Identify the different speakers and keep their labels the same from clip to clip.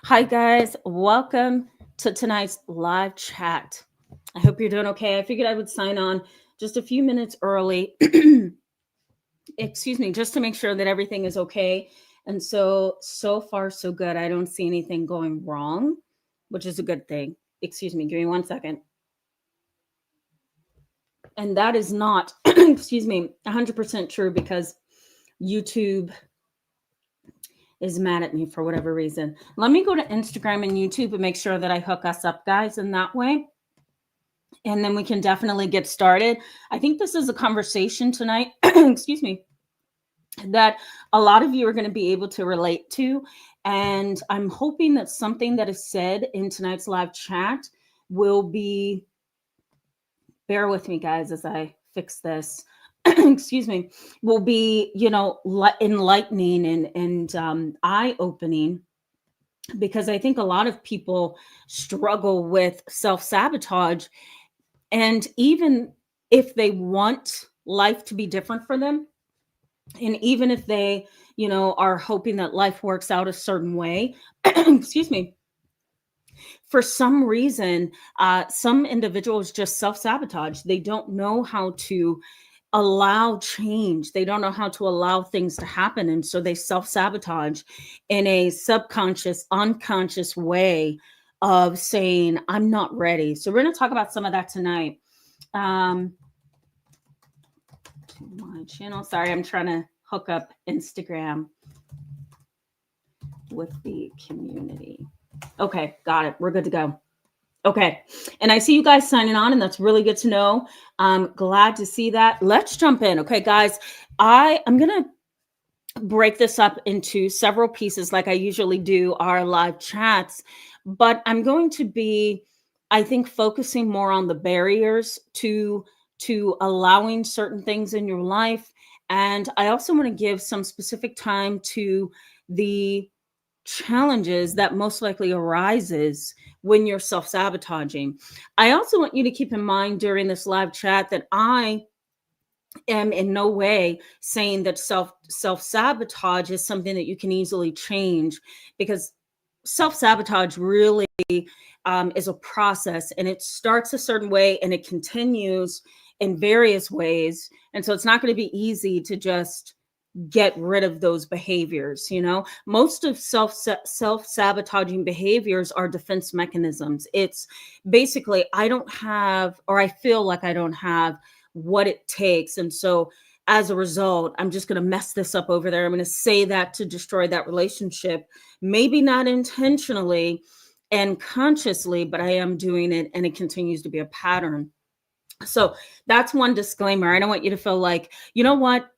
Speaker 1: Hi, guys. Welcome to tonight's live chat. I hope you're doing okay. I figured I would sign on just a few minutes early, excuse me, just to make sure that everything is okay. And so far, so good. I don't see anything going wrong, which is a good thing. Excuse me, give me 1 second. And that is not, excuse me, 100% true because YouTube is mad at me for whatever reason. Let me go to Instagram and YouTube and make sure that I hook us up, guys, in that way. And then we can definitely get started. I think this is a conversation tonight, excuse me, that a lot of you are going to be able to relate to. And I'm hoping that something that is said in tonight's live chat will be, bear with me, guys, as I fix this. Excuse me, will be, enlightening and eye-opening, because I think a lot of people struggle with self-sabotage. And even if they want life to be different for them, and even if they, are hoping that life works out a certain way, excuse me, for some reason, some individuals just self sabotage. They don't know how to allow change. They don't know how to allow things to happen. And so they self sabotage in a subconscious, unconscious way of saying, I'm not ready. So we're going to talk about some of that tonight. To my channel. Sorry, I'm trying to hook up Instagram with the community. Okay, got it. We're good to go. Okay, and I see you guys signing on, and that's really good to know. I'm glad to see that. Let's jump in. Okay, guys, I'm gonna break this up into several pieces like I usually do our live chats, but I'm going to be, I think, focusing more on the barriers to allowing certain things in your life. And I also want to give some specific time to the challenges that most likely arises when you're self-sabotaging. I also want you to keep in mind during this live chat that I am in no way saying that self-sabotage is something that you can easily change, because self-sabotage really is a process, and it starts a certain way and it continues in various ways. And so it's not going to be easy to just get rid of those behaviors. Most of self-sabotaging behaviors are defense mechanisms. It's basically, I don't have, or I feel like I don't have what it takes, and so as a result, I'm just going to mess this up over there. I'm going to say that to destroy that relationship, maybe not intentionally and consciously, but I am doing it, and it continues to be a pattern. So that's one disclaimer. I don't want you to feel like, you know what,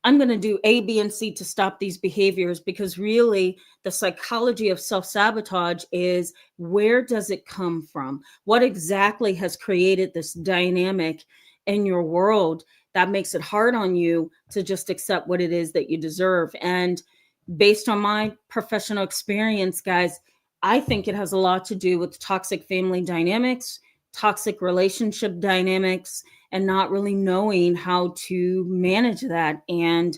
Speaker 1: I'm going to do A, B, and C to stop these behaviors, because really the psychology of self-sabotage is, where does it come from? What exactly has created this dynamic in your world that makes it hard on you to just accept what it is that you deserve? And based on my professional experience, guys, I think it has a lot to do with toxic family dynamics, toxic relationship dynamics, and not really knowing how to manage that. And,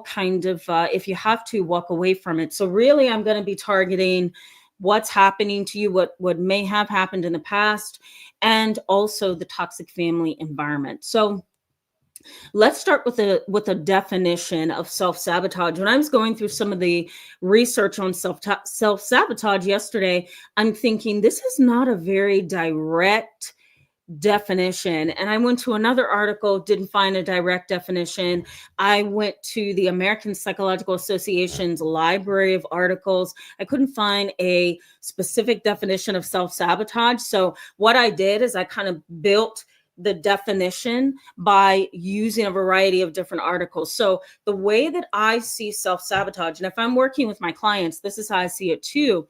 Speaker 1: kind of, if you have to, walk away from it. So really, I'm going to be targeting what's happening to you, what may have happened in the past, and also the toxic family environment. So let's start with a definition of self-sabotage. When I was going through some of the research on self-sabotage yesterday, I'm thinking this is not a very direct definition. And I went to another article, didn't find a direct definition. I went to the American Psychological Association's library of articles. I couldn't find a specific definition of self-sabotage. So what I did is I kind of built the definition by using a variety of different articles. So the way that I see self-sabotage, and if I'm working with my clients, this is how I see it too.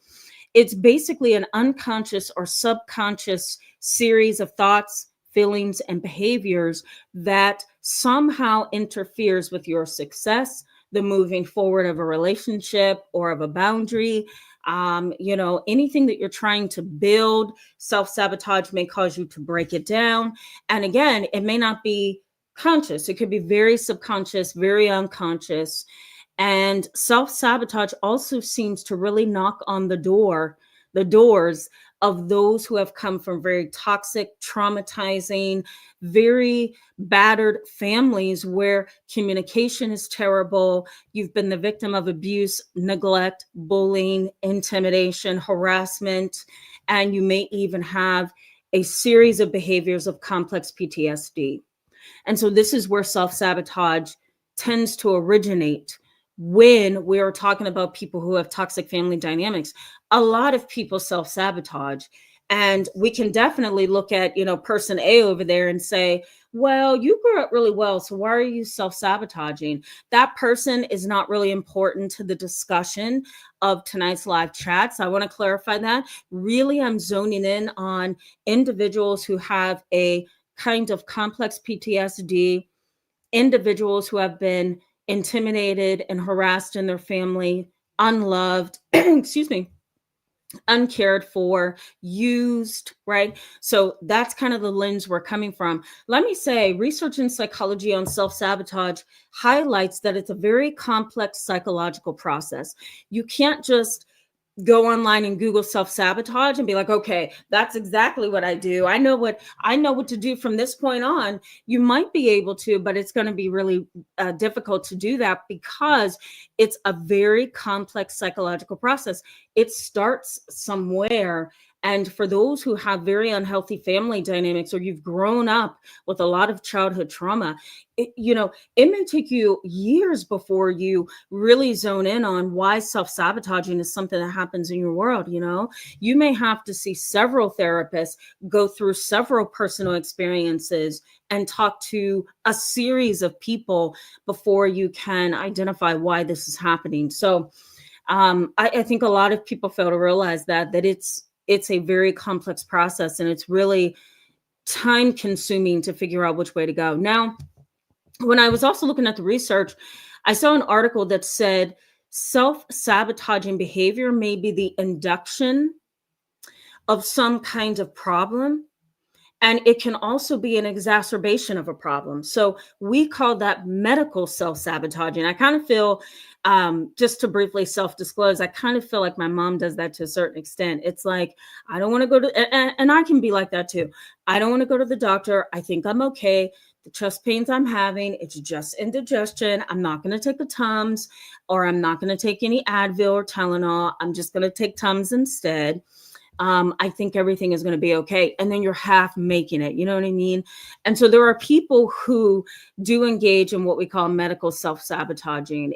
Speaker 1: It's basically an unconscious or subconscious series of thoughts, feelings, and behaviors that somehow interferes with your success, the moving forward of a relationship or of a boundary. Anything that you're trying to build, self-sabotage may cause you to break it down. And again, it may not be conscious. It could be very subconscious, very unconscious. And self-sabotage also seems to really knock on the doors of those who have come from very toxic, traumatizing, very battered families where communication is terrible. You've been the victim of abuse, neglect, bullying, intimidation, harassment, and you may even have a series of behaviors of complex PTSD. And so this is where self-sabotage tends to originate when we are talking about people who have toxic family dynamics. A lot of people self-sabotage. And we can definitely look at, person A over there and say, well, you grew up really well, so why are you self-sabotaging? That person is not really important to the discussion of tonight's live chat. So I want to clarify that. Really, I'm zoning in on individuals who have a kind of complex PTSD, individuals who have been intimidated and harassed in their family, unloved, excuse me, uncared for, used, right? So that's kind of the lens we're coming from. Let me say, research in psychology on self-sabotage highlights that it's a very complex psychological process. You can't just go online and Google self-sabotage and be like, okay, that's exactly what I do. I know what to do from this point on. You might be able to, but it's going to be really difficult to do that because it's a very complex psychological process. It starts somewhere. And for those who have very unhealthy family dynamics, or you've grown up with a lot of childhood trauma, it may take you years before you really zone in on why self-sabotaging is something that happens in your world. You may have to see several therapists, go through several personal experiences, and talk to a series of people before you can identify why this is happening. So I think a lot of people fail to realize that it's a very complex process, and it's really time consuming to figure out which way to go. Now, when I was also looking at the research, I saw an article that said self-sabotaging behavior may be the induction of some kind of problem, and it can also be an exacerbation of a problem. So we call that medical self-sabotaging. I kind of feel, just to briefly self-disclose, I kind of feel like my mom does that to a certain extent. It's like, I don't want to go to, and I can be like that too. I don't want to go to the doctor. I think I'm okay. The chest pains I'm having, it's just indigestion. I'm not going to take the Tums, or I'm not going to take any Advil or Tylenol. I'm just going to take Tums instead. I think everything is going to be okay. And then you're half making it, you know what I mean? And so there are people who do engage in what we call medical self-sabotaging.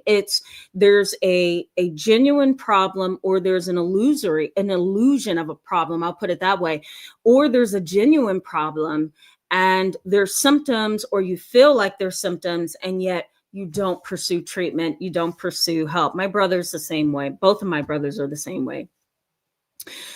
Speaker 1: There's a genuine problem, or there's an illusion of a problem. I'll put it that way. Or there's a genuine problem and there's symptoms, or you feel like there's symptoms, and yet you don't pursue treatment. You don't pursue help. My brother's the same way. Both of my brothers are the same way.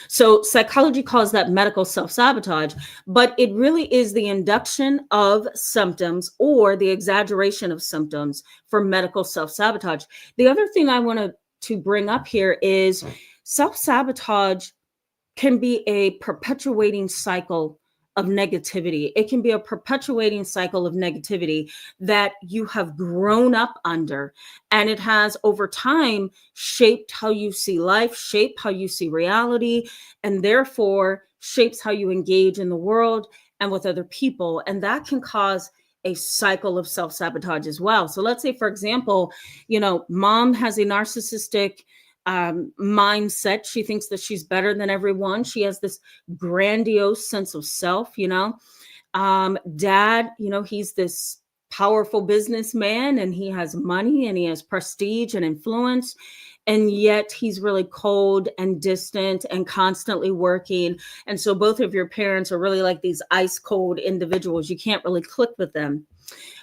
Speaker 1: So psychology calls that medical self-sabotage, but it really is the induction of symptoms or the exaggeration of symptoms for medical self-sabotage. The other thing I want to bring up here is self-sabotage can be a perpetuating cycle of negativity. It can be a perpetuating cycle of negativity that you have grown up under, and it has over time shaped how you see life, shaped how you see reality, and therefore shapes how you engage in the world and with other people. And that can cause a cycle of self-sabotage as well. So let's say, for example, mom has a narcissistic mindset. She thinks that she's better than everyone. She has this grandiose sense of self. Dad, he's this powerful businessman, and he has money, and he has prestige and influence, and yet he's really cold and distant and constantly working. And so both of your parents are really like these ice cold individuals. You can't really click with them.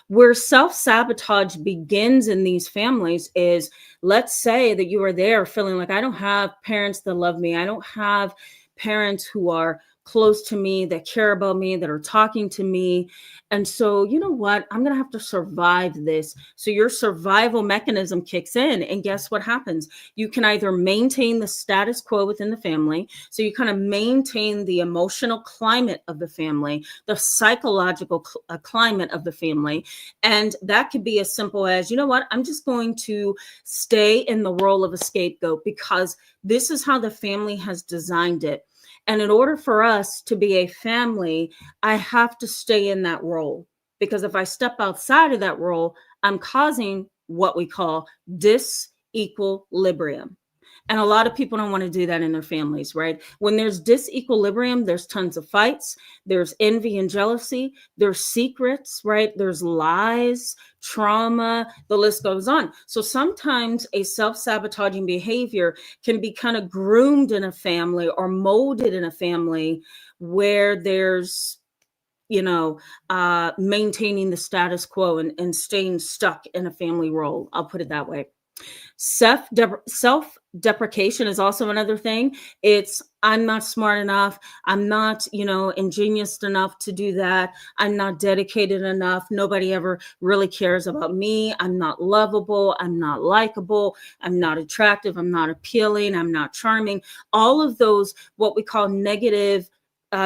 Speaker 1: Where self-sabotage begins in these families is, let's say that you are there feeling like, I don't have parents that love me. I don't have parents who are close to me, that care about me, that are talking to me. And so, you know what? I'm going to have to survive this. So your survival mechanism kicks in. And guess what happens? You can either maintain the status quo within the family. So you kind of maintain the emotional climate of the family, the psychological climate of the family. And that could be as simple as, you know what? I'm just going to stay in the role of a scapegoat because this is how the family has designed it. And in order for us to be a family, I have to stay in that role. Because if I step outside of that role, I'm causing what we call disequilibrium. And a lot of people don't want to do that in their families, right? When there's disequilibrium, there's tons of fights, there's envy and jealousy, there's secrets, right? There's lies, trauma, the list goes on. So sometimes a self-sabotaging behavior can be kind of groomed in a family or molded in a family where there's maintaining the status quo and staying stuck in a family role. I'll put it that way. Self-deprecation is also another thing. It's, I'm not smart enough. I'm not, ingenious enough to do that. I'm not dedicated enough. Nobody ever really cares about me. I'm not lovable. I'm not likable. I'm not attractive. I'm not appealing. I'm not charming. All of those, what we call negative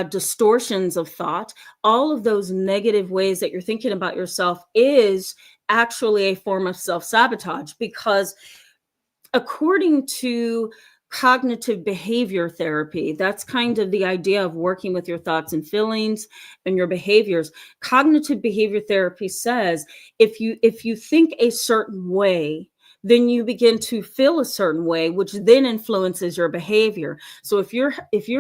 Speaker 1: distortions of thought, all of those negative ways that you're thinking about yourself is actually a form of self-sabotage, because according to cognitive behavior therapy, that's kind of the idea of working with your thoughts and feelings and your behaviors. Cognitive behavior therapy says if you think a certain way, then you begin to feel a certain way, which then influences your behavior. So if you're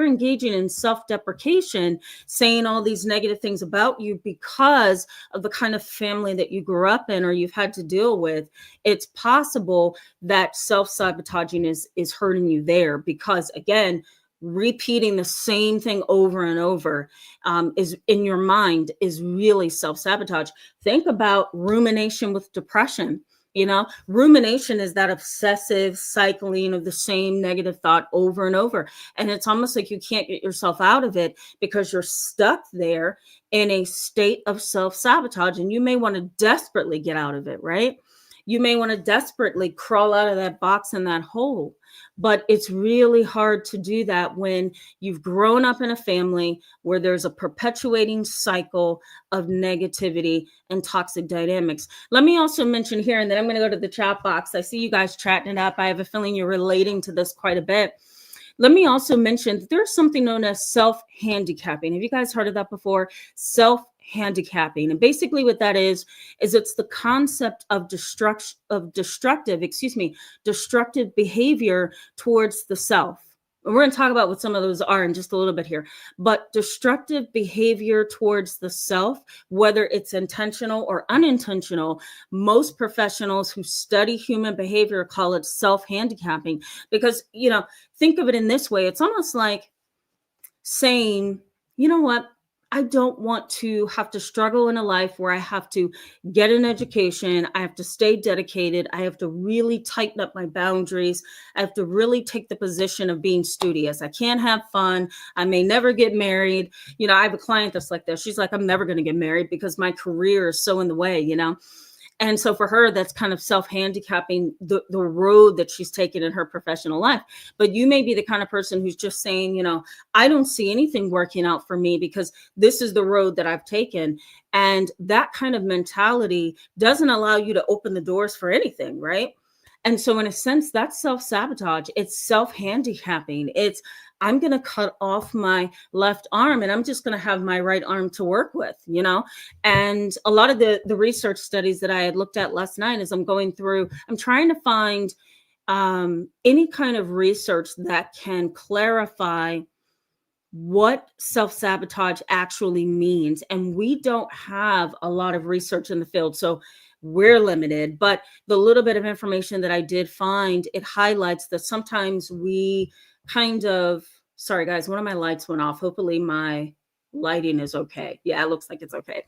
Speaker 1: engaging in self-deprecation, saying all these negative things about you because of the kind of family that you grew up in or you've had to deal with, it's possible that self-sabotaging is hurting you there, because again, repeating the same thing over and over is in your mind is really self-sabotage. Think about rumination with depression. Rumination is that obsessive cycling of the same negative thought over and over. And it's almost like you can't get yourself out of it because you're stuck there in a state of self-sabotage. And you may want to desperately get out of it, right? You may want to desperately crawl out of that box and that hole. But it's really hard to do that when you've grown up in a family where there's a perpetuating cycle of negativity and toxic dynamics. Let me also mention here, and then I'm going to go to the chat box. I see you guys chatting it up. I have a feeling you're relating to this quite a bit. Let me also mention that there's something known as self-handicapping. Have you guys heard of that before? Self-handicapping. And basically what that is it's the concept of destructive behavior towards the self. And we're going to talk about what some of those are in just a little bit here. But destructive behavior towards the self, whether it's intentional or unintentional, most professionals who study human behavior call it self-handicapping. Because, think of it in this way. It's almost like saying, you know what? I don't want to have to struggle in a life where I have to get an education. I have to stay dedicated. I have to really tighten up my boundaries. I have to really take the position of being studious. I can't have fun. I may never get married. I have a client that's like this. She's like, I'm never going to get married because my career is so in the way, And so for her, that's kind of self-handicapping the road that she's taken in her professional life. But you may be the kind of person who's just saying, I don't see anything working out for me because this is the road that I've taken. And that kind of mentality doesn't allow you to open the doors for anything, right? And so in a sense, that's self-sabotage. It's self-handicapping. It's, I'm going to cut off my left arm and I'm just going to have my right arm to work with, And a lot of the research studies that I had looked at last night as I'm going through, I'm trying to find any kind of research that can clarify what self-sabotage actually means. And we don't have a lot of research in the field. So we're limited, but the little bit of information that I did find, it highlights that sometimes we kind of, sorry guys, one of my lights went off. Hopefully my lighting is okay. Yeah, it looks like it's okay.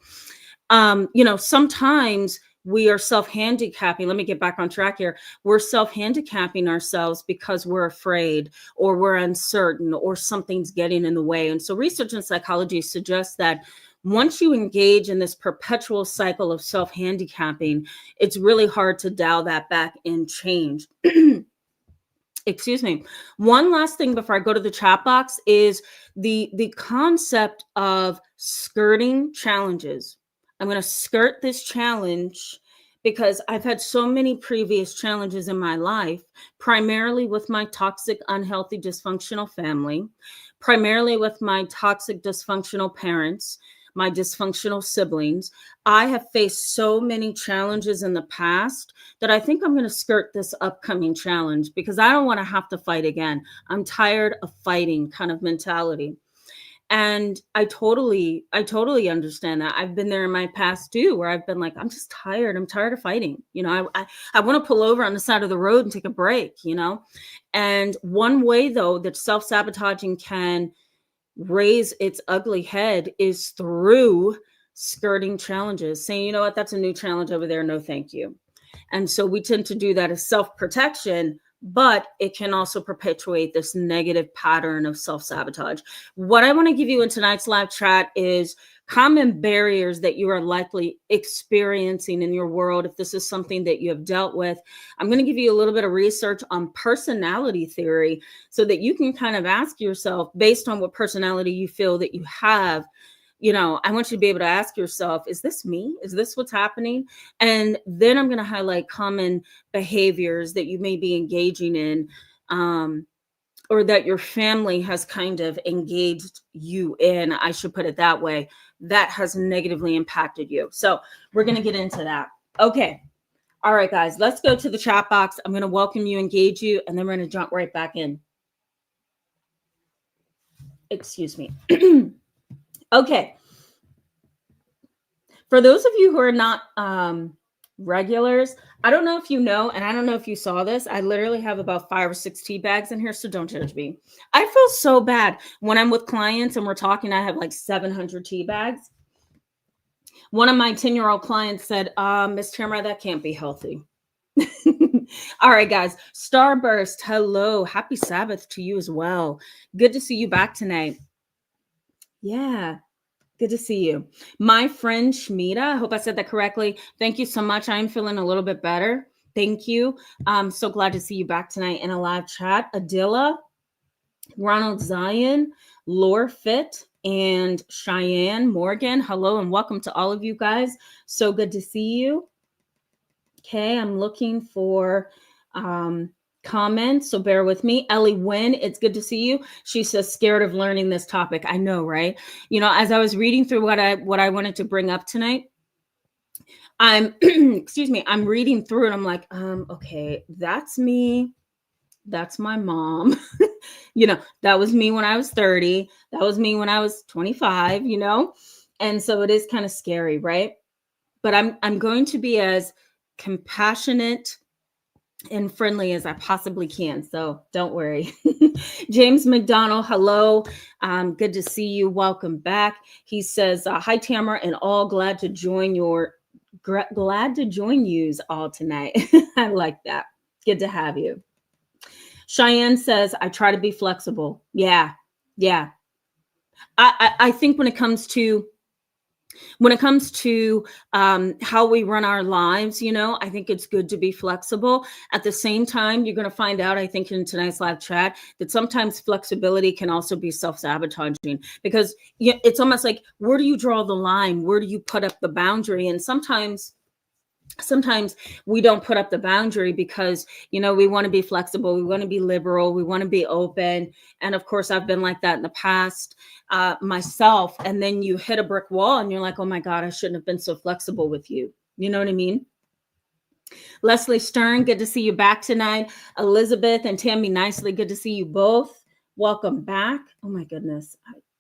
Speaker 1: Sometimes we are self-handicapping. Let me get back on track here. We're self-handicapping ourselves because we're afraid or we're uncertain or something's getting in the way. And so research in psychology suggests that once you engage in this perpetual cycle of self-handicapping, it's really hard to dial that back and change. Excuse me. One last thing before I go to the chat box is the concept of skirting challenges. I'm going to skirt this challenge because I've had so many previous challenges in my life, primarily with my toxic, unhealthy, dysfunctional family, primarily with my toxic, dysfunctional parents, my dysfunctional siblings. I have faced so many challenges in the past that I think I'm going to skirt this upcoming challenge because I don't want to have to fight again. I'm tired of fighting kind of mentality. And I totally understand that. I've been there in my past too, where I've been like, I'm just tired. I'm tired of fighting. You know, I want to pull over on the side of the road and take a break, you know? And one way though, that self-sabotaging can raise its ugly head is through skirting challenges, saying, you know what, that's a new challenge over there. No, thank you. And so we tend to do that as self-protection, but it can also perpetuate this negative pattern of self-sabotage. What I want to give you in tonight's live chat is common barriers that you are likely experiencing in your world. If this is something that you have dealt with, I'm going to give you a little bit of research on personality theory so that you can kind of ask yourself, based on what personality you feel that you have, you know, I want you to be able to ask yourself, is this me? Is this what's happening? And then I'm going to highlight common behaviors that you may be engaging in, or that your family has kind of engaged you in, I should put it that way, that has negatively impacted you. So we're going to get into that. Okay. All right, guys, let's go to the chat box. I'm going to welcome you, engage you, and then we're going to jump right back in. Excuse me. Okay. For those of you who are not regulars, I don't know if you know, and I don't know if you saw this, I literally have about 5 or 6 tea bags in here, so don't judge me. I feel so bad when I'm with clients and we're talking, I have like 700 tea bags. One of my 10-year-old clients said, Miss Tamara, that can't be healthy. All right, guys. Starburst, hello. Happy Sabbath to you as well. Good to see you back tonight. Yeah. Good to see you. My friend Shmita, I hope I said that correctly. Thank you so much. I'm feeling a little bit better. Thank you. I'm so glad to see you back tonight in a live chat. Adila, Ronald Zion, Lore Fit, and Cheyenne Morgan. Hello and welcome to all of you guys. So good to see you. Okay, I'm looking for comments, so bear with me. Ellie Wynn, it's good to see you. She says, scared of learning this topic. I know, right? You know, as I was reading through what I wanted to bring up tonight, I'm excuse me, I'm reading through and I'm like, okay, that's me. That's my mom. You know, that was me when I was 30. That was me when I was 25, you know? And so it is kind of scary, right? But I'm going to be as compassionate and friendly as I possibly can. So don't worry. James McDonald, hello. Good to see you. Welcome back. He says, hi, Tamara, and all glad to join yous all tonight. I like that. Good to have you. Cheyenne says, I try to be flexible. Yeah. Yeah. I think when it comes to how we run our lives, you know, I think it's good to be flexible. At the same time, you're going to find out, I think, in tonight's live chat, that sometimes flexibility can also be self-sabotaging, because it's almost like, where do you draw the line? Where do you put up the boundary? And sometimes we don't put up the boundary because, you know, we want to be flexible. We want to be liberal. We want to be open. And of course, I've been like that in the past myself. And then you hit a brick wall and you're like, oh my God, I shouldn't have been so flexible with you. You know what I mean? Leslie Stern, good to see you back tonight. Elizabeth and Tammy Nicely, good to see you both. Welcome back. Oh my goodness.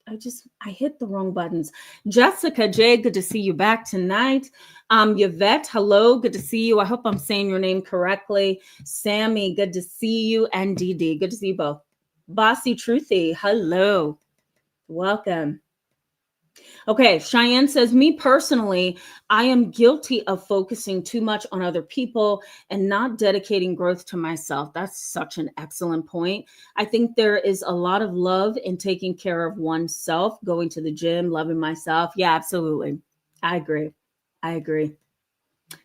Speaker 1: I hit the wrong buttons. Jessica J, good to see you back tonight. Yvette, hello, good to see you. I hope I'm saying your name correctly. Sammy, good to see you. And Dee Dee, good to see you both. Bossy Truthy, hello. Welcome. Okay, Cheyenne says, me personally, I am guilty of focusing too much on other people and not dedicating growth to myself. That's such an excellent point. I think there is a lot of love in taking care of oneself, going to the gym, loving myself. Yeah, absolutely. I agree. I agree.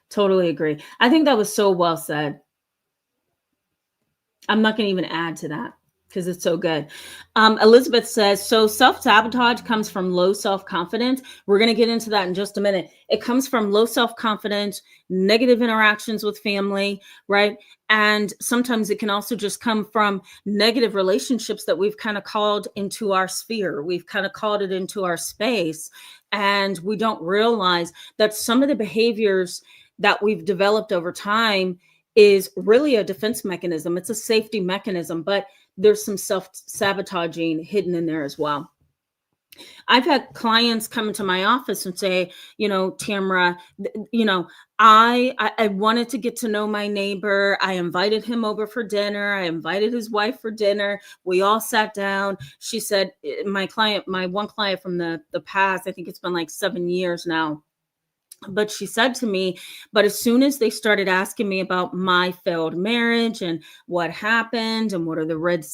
Speaker 1: Totally agree. I think that was so well said. I'm not going to even add to that because it's so good. Elizabeth says, so self-sabotage comes from low self-confidence. We're going to get into that in just a minute. It comes from low self-confidence, negative interactions with family, right? And sometimes it can also just come from negative relationships that we've kind of called into our sphere. We've kind of called it into our space. And we don't realize that some of the behaviors that we've developed over time is really a defense mechanism. It's a safety mechanism, but there's some self-sabotaging hidden in there as well. I've had clients come into my office and say, Tamara, I wanted to get to know my neighbor. I invited him over for dinner. I invited his wife for dinner. We all sat down. She said, my one client from the past, I think it's been like 7 years now. But she said to me, but as soon as they started asking me about my failed marriage and what happened and what are the red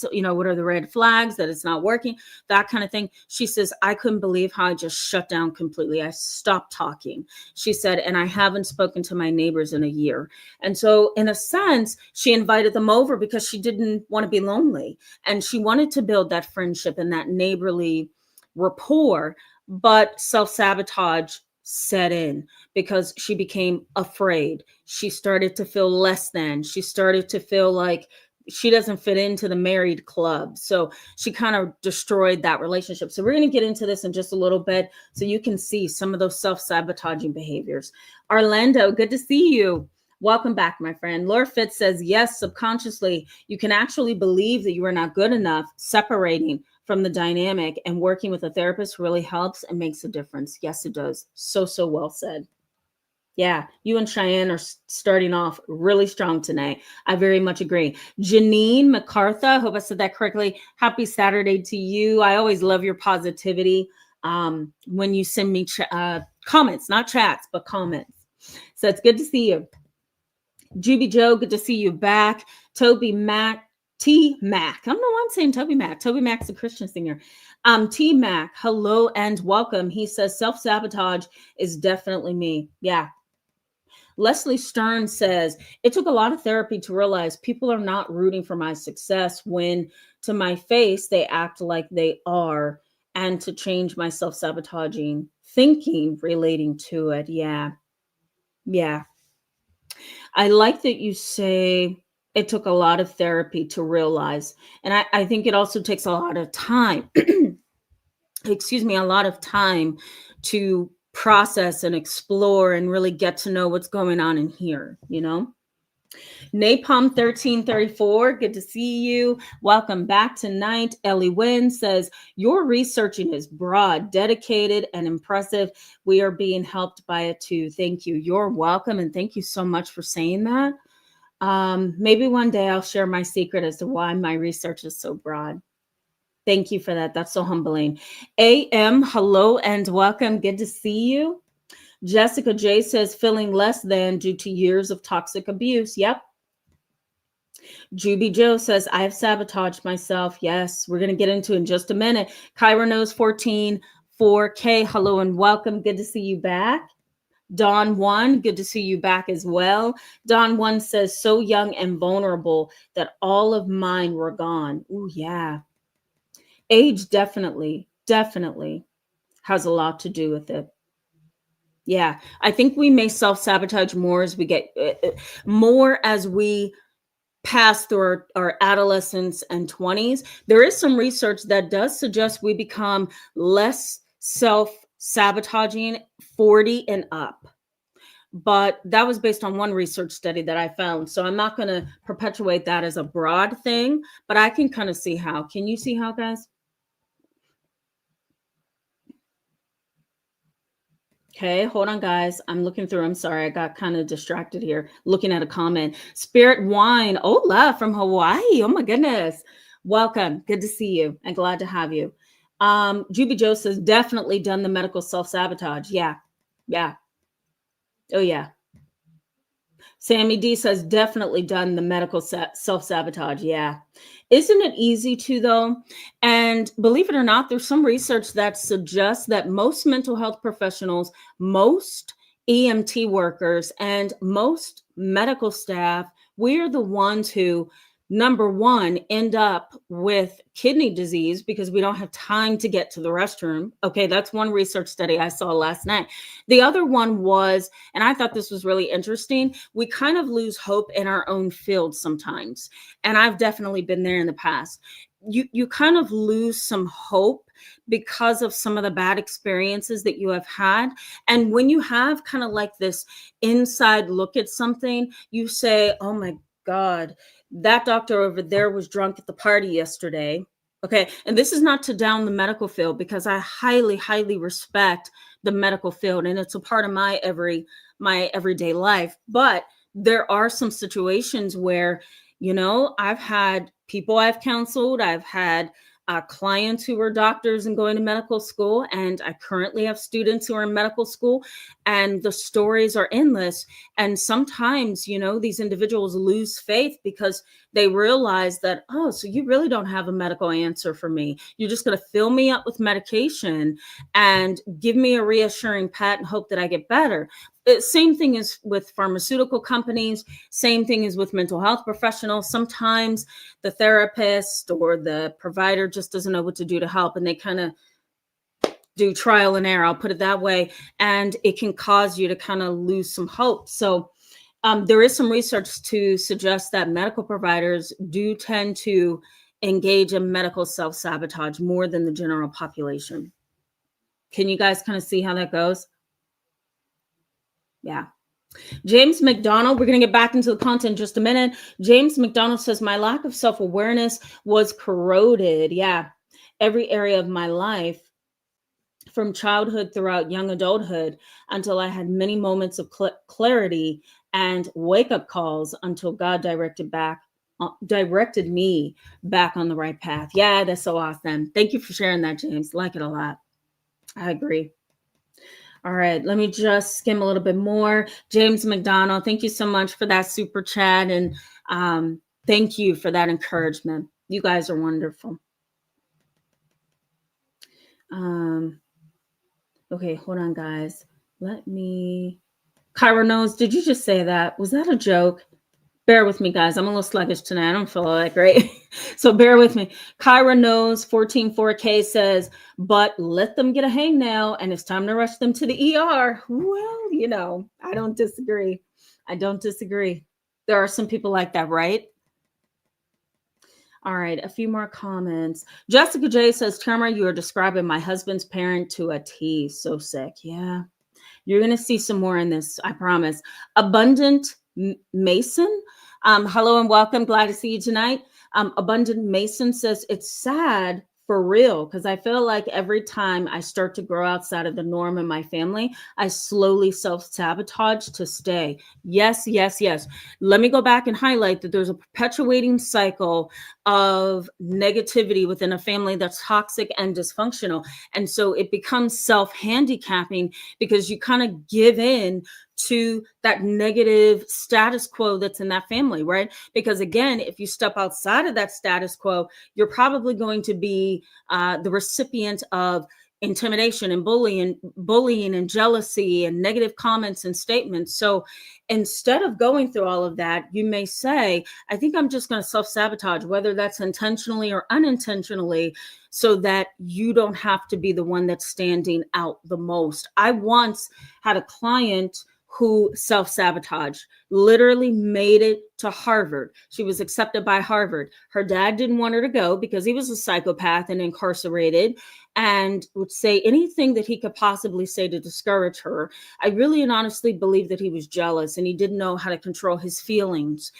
Speaker 1: flags that it's not working, that kind of thing, she says, I couldn't believe how I just shut down completely. I stopped talking. She said, and I haven't spoken to my neighbors in a year. And so in a sense, she invited them over because she didn't want to be lonely. And she wanted to build that friendship and that neighborly rapport, but self-sabotage set in because she became afraid. She started to feel less than. She started to feel like she doesn't fit into the married club. So she kind of destroyed that relationship. So we're going to get into this in just a little bit so you can see some of those self-sabotaging behaviors. Orlando, good to see you. Welcome back, my friend. Laura Fitz says, yes, subconsciously, you can actually believe that you are not good enough. Separating from the dynamic and working with a therapist really helps and makes a difference. Yes, it does. So well said. Yeah, you and Cheyenne are starting off really strong tonight. I very much agree. Janine MacArthur, hope I said that correctly. Happy Saturday to you. I always love your positivity when you send me comments, not chats, but comments. So it's good to see you. Juby Joe, good to see you back. Toby Mac, T Mac. I don't know why I'm saying Toby Mac. Toby Mac's a Christian singer. T Mac, hello and welcome. He says self-sabotage is definitely me. Yeah. Leslie Stern says, it took a lot of therapy to realize people are not rooting for my success when to my face they act like they are, and to change my self-sabotaging thinking relating to it. Yeah. I like that you say it took a lot of therapy to realize. And I think it also takes a lot of time, excuse me, a lot of time to process and explore and really get to know what's going on in here, Napalm 1334, good to see you. Welcome back tonight. Ellie Wynn says, your researching is broad, dedicated, and impressive. We are being helped by it too. Thank you. You're welcome. And thank you so much for saying that. Maybe one day I'll share my secret as to why my research is so broad. Thank you for that. That's so humbling. AM, hello and welcome. Good to see you. Jessica J says, feeling less than due to years of toxic abuse. Yep. Juby Joe says, I have sabotaged myself. Yes, we're going to get into it in just a minute. Kyra knows 14, 4K. Hello and welcome. Good to see you back. Don 1, good to see you back as well. Don 1 says, so young and vulnerable that all of mine were gone. Ooh, yeah. Age definitely has a lot to do with it. Yeah, I think we may self-sabotage more as we get more as we pass through our adolescence and 20s. There is some research that does suggest we become less self-sabotaging 40 and up. But that was based on one research study that I found. So I'm not going to perpetuate that as a broad thing, but I can kind of see how. Can you see how, guys? Okay, hold on, guys. I'm looking through. I'm sorry. I got kind of distracted here looking at a comment. Spirit Wine. Hola from Hawaii. Oh, my goodness. Welcome. Good to see you and glad to have you. Juby Joe says, definitely done the medical self-sabotage. Yeah. Yeah. Oh, yeah. Sammy D says, definitely done the medical self-sabotage. Yeah. Isn't it easy to, though? And believe it or not, there's some research that suggests that most mental health professionals, most EMT workers, and most medical staff, we're the ones who, number one, end up with kidney disease because we don't have time to get to the restroom. Okay, that's one research study I saw last night. The other one was, and I thought this was really interesting, we kind of lose hope in our own field sometimes. And I've definitely been there in the past. You kind of lose some hope because of some of the bad experiences that you have had. And when you have kind of like this inside look at something, you say, oh my God, that doctor over there was drunk at the party yesterday. Okay. And this is not to down the medical field, because I highly, highly respect the medical field, and it's a part of my everyday life. But there are some situations where, I've had people I've counseled, I've had clients who were doctors and going to medical school, and I currently have students who are in medical school, and the stories are endless. And sometimes, these individuals lose faith because they realize that, oh, so you really don't have a medical answer for me. You're just going to fill me up with medication and give me a reassuring pat and hope that I get better. Same thing is with pharmaceutical companies. Same thing is with mental health professionals. Sometimes the therapist or the provider just doesn't know what to do to help, and they kind of do trial and error, I'll put it that way, and it can cause you to kind of lose some hope. So there is some research to suggest that medical providers do tend to engage in medical self-sabotage more than the general population. Can you guys kind of see how that goes? Yeah. James McDonald, we're going to get back into the content in just a minute. James McDonald says, my lack of self-awareness was corroded. Yeah. Every area of my life, from childhood throughout young adulthood, until I had many moments of clarity and wake-up calls, until God directed me back on the right path. Yeah, that's so awesome. Thank you for sharing that, James. Like it a lot. I agree. All right, let me just skim a little bit more. James McDonald, thank you so much for that super chat. And thank you for that encouragement. You guys are wonderful. Okay, hold on, guys. Kyra knows, did you just say that? Was that a joke? Bear with me, guys. I'm a little sluggish tonight. I don't feel all that great. So bear with me. Kyra knows 144K says, but let them get a hangnail and it's time to rush them to the ER. Well, I don't disagree. There are some people like that, right? All right, a few more comments. Jessica J says, Tamara, you are describing my husband's parent to a T. So sick. Yeah. You're going to see some more in this, I promise. Abundant Mason, hello and welcome. Glad to see you tonight. Abundant Mason says, it's sad for real, because I feel like every time I start to grow outside of the norm in my family, I slowly self-sabotage to stay. Yes. Let me go back and highlight that there's a perpetuating cycle of negativity within a family that's toxic and dysfunctional. And so it becomes self-handicapping because you kind of give in to that negative status quo that's in that family, right? Because again, if you step outside of that status quo, you're probably going to be the recipient of intimidation and bullying and jealousy and negative comments and statements. So instead of going through all of that, you may say, I think I'm just going to self-sabotage, whether that's intentionally or unintentionally, so that you don't have to be the one that's standing out the most. I once had a client who self-sabotaged, literally made it to Harvard. She was accepted by Harvard. Her dad didn't want her to go because he was a psychopath and incarcerated, and would say anything that he could possibly say to discourage her. I really and honestly believe that he was jealous and he didn't know how to control his feelings,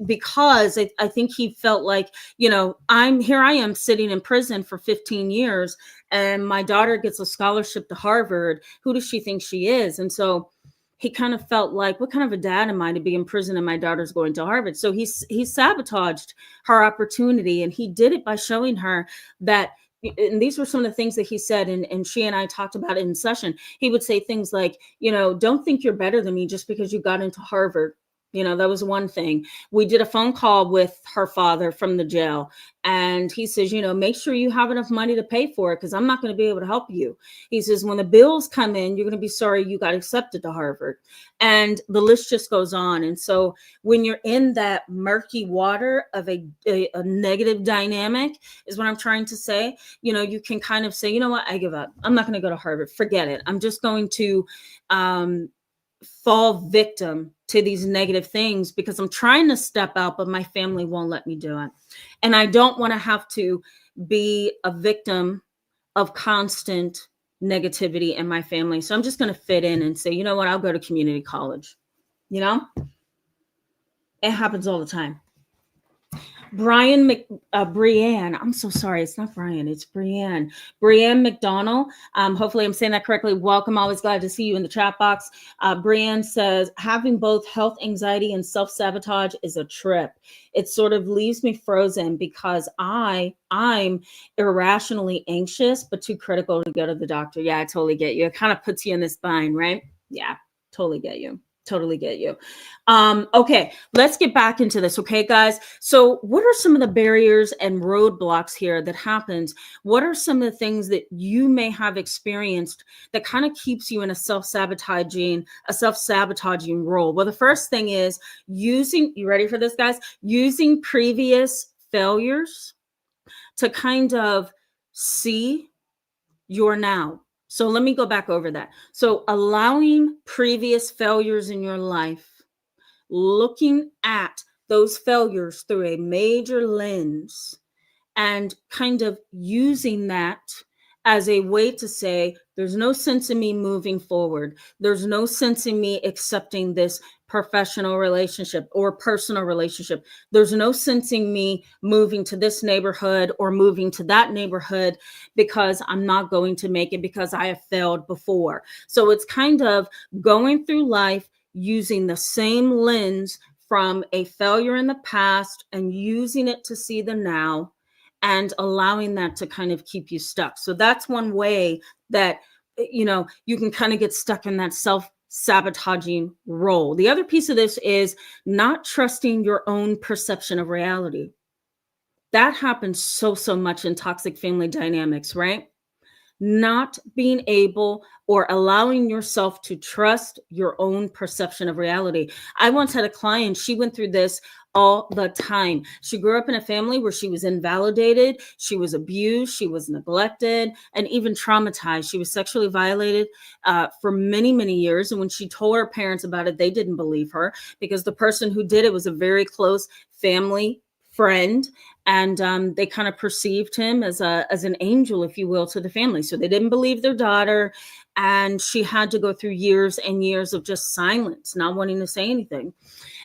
Speaker 1: because I think he felt like, I am sitting in prison for 15 years and my daughter gets a scholarship to Harvard. Who does she think she is? And so he kind of felt like, what kind of a dad am I to be in prison and my daughter's going to Harvard? So he sabotaged her opportunity, and he did it by showing her that and these were some of the things that he said, and she and I talked about it in session. He would say things like, don't think you're better than me just because you got into Harvard. That was one thing. We did a phone call with her father from the jail, and he says, make sure you have enough money to pay for it, because I'm not going to be able to help you. He says, when the bills come in, you're going to be sorry you got accepted to Harvard. And the list just goes on. And so when you're in that murky water of a negative dynamic, is what I'm trying to say, you can kind of say, you know what, I give up. I'm not going to go to Harvard. Forget it. I'm just going to fall victim to these negative things because I'm trying to step out, but my family won't let me do it. And I don't want to have to be a victim of constant negativity in my family. So I'm just going to fit in and say, you know what, I'll go to community college. It happens all the time. Brianne, I'm so sorry. It's not Brian. It's Brianne. Brianne McDonald. Hopefully I'm saying that correctly. Welcome. Always glad to see you in the chat box. Brianne says, having both health anxiety and self-sabotage is a trip. It sort of leaves me frozen because I'm irrationally anxious, but too critical to go to the doctor. Yeah, I totally get you. It kind of puts you in this bind, right? Yeah, totally get you. Totally get you. Okay, let's get back into this. Okay, guys. So what are some of the barriers and roadblocks here that happens? What are some of the things that you may have experienced that kind of keeps you in a self-sabotaging role? Well, the first thing is you ready for this, guys? Using previous failures to kind of see your now. So let me go back over that. So allowing previous failures in your life, looking at those failures through a major lens and kind of using that as a way to say, there's no sense in me moving forward. There's no sense in me accepting this professional relationship or personal relationship. There's no sense in me moving to this neighborhood or moving to that neighborhood because I'm not going to make it because I have failed before. So it's kind of going through life using the same lens from a failure in the past and using it to see the now and allowing that to kind of keep you stuck. So that's one way that, you can kind of get stuck in that self-sabotaging role. The other piece of this is not trusting your own perception of reality. That happens so much in toxic family dynamics, right? Not being able or allowing yourself to trust your own perception of reality. I once had a client, she went through this all the time. She grew up in a family where she was invalidated, she was abused, she was neglected, and even traumatized. She was sexually violated for many, many years. And when she told her parents about it, they didn't believe her because the person who did it was a very close family friend, and they kind of perceived him as an angel, if you will, to the family. So they didn't believe their daughter, and she had to go through years and years of just silence, not wanting to say anything.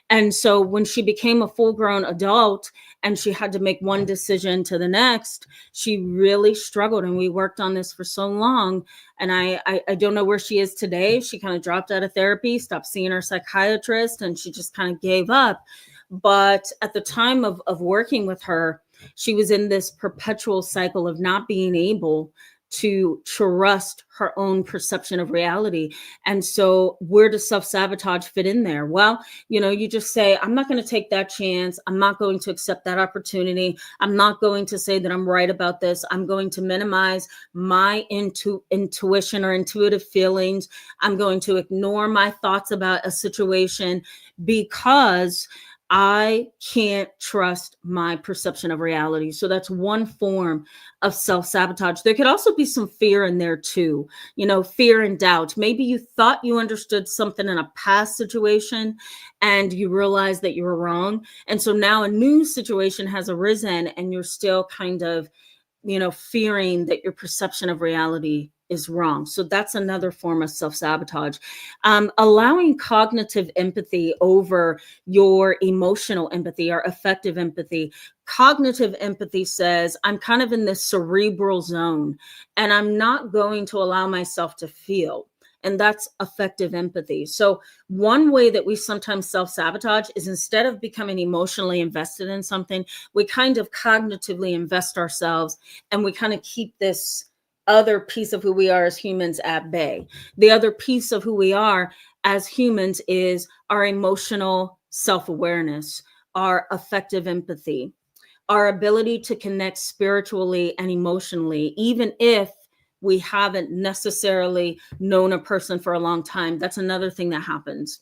Speaker 1: And so when she became a full-grown adult and she had to make one decision to the next, she really struggled. And we worked on this for so long. And I don't know where she is today. She kind of dropped out of therapy, stopped seeing her psychiatrist, and she just kind of gave up. But at the time of working with her, she was in this perpetual cycle of not being able to trust her own perception of reality. And so where does self-sabotage fit in there? Well, you just say, I'm not going to take that chance. I'm not going to accept that opportunity. I'm not going to say that I'm right about this. I'm going to minimize my intuition or intuitive feelings. I'm going to ignore my thoughts about a situation because I can't trust my perception of reality. So that's one form of self-sabotage. There could also be some fear in there too, fear and doubt. Maybe you thought you understood something in a past situation and you realize that you were wrong. And so now a new situation has arisen and you're still kind of, fearing that your perception of reality is wrong. So that's another form of self-sabotage. Allowing cognitive empathy over your emotional empathy or affective empathy. Cognitive empathy says, I'm kind of in this cerebral zone and I'm not going to allow myself to feel. and that's effective empathy. So one way that we sometimes self-sabotage is instead of becoming emotionally invested in something, we kind of cognitively invest ourselves, and we kind of keep this other piece of who we are as humans at bay. The other piece of who we are as humans is our emotional self-awareness, our effective empathy, our ability to connect spiritually and emotionally, even if we haven't necessarily known a person for a long time. That's another thing that happens.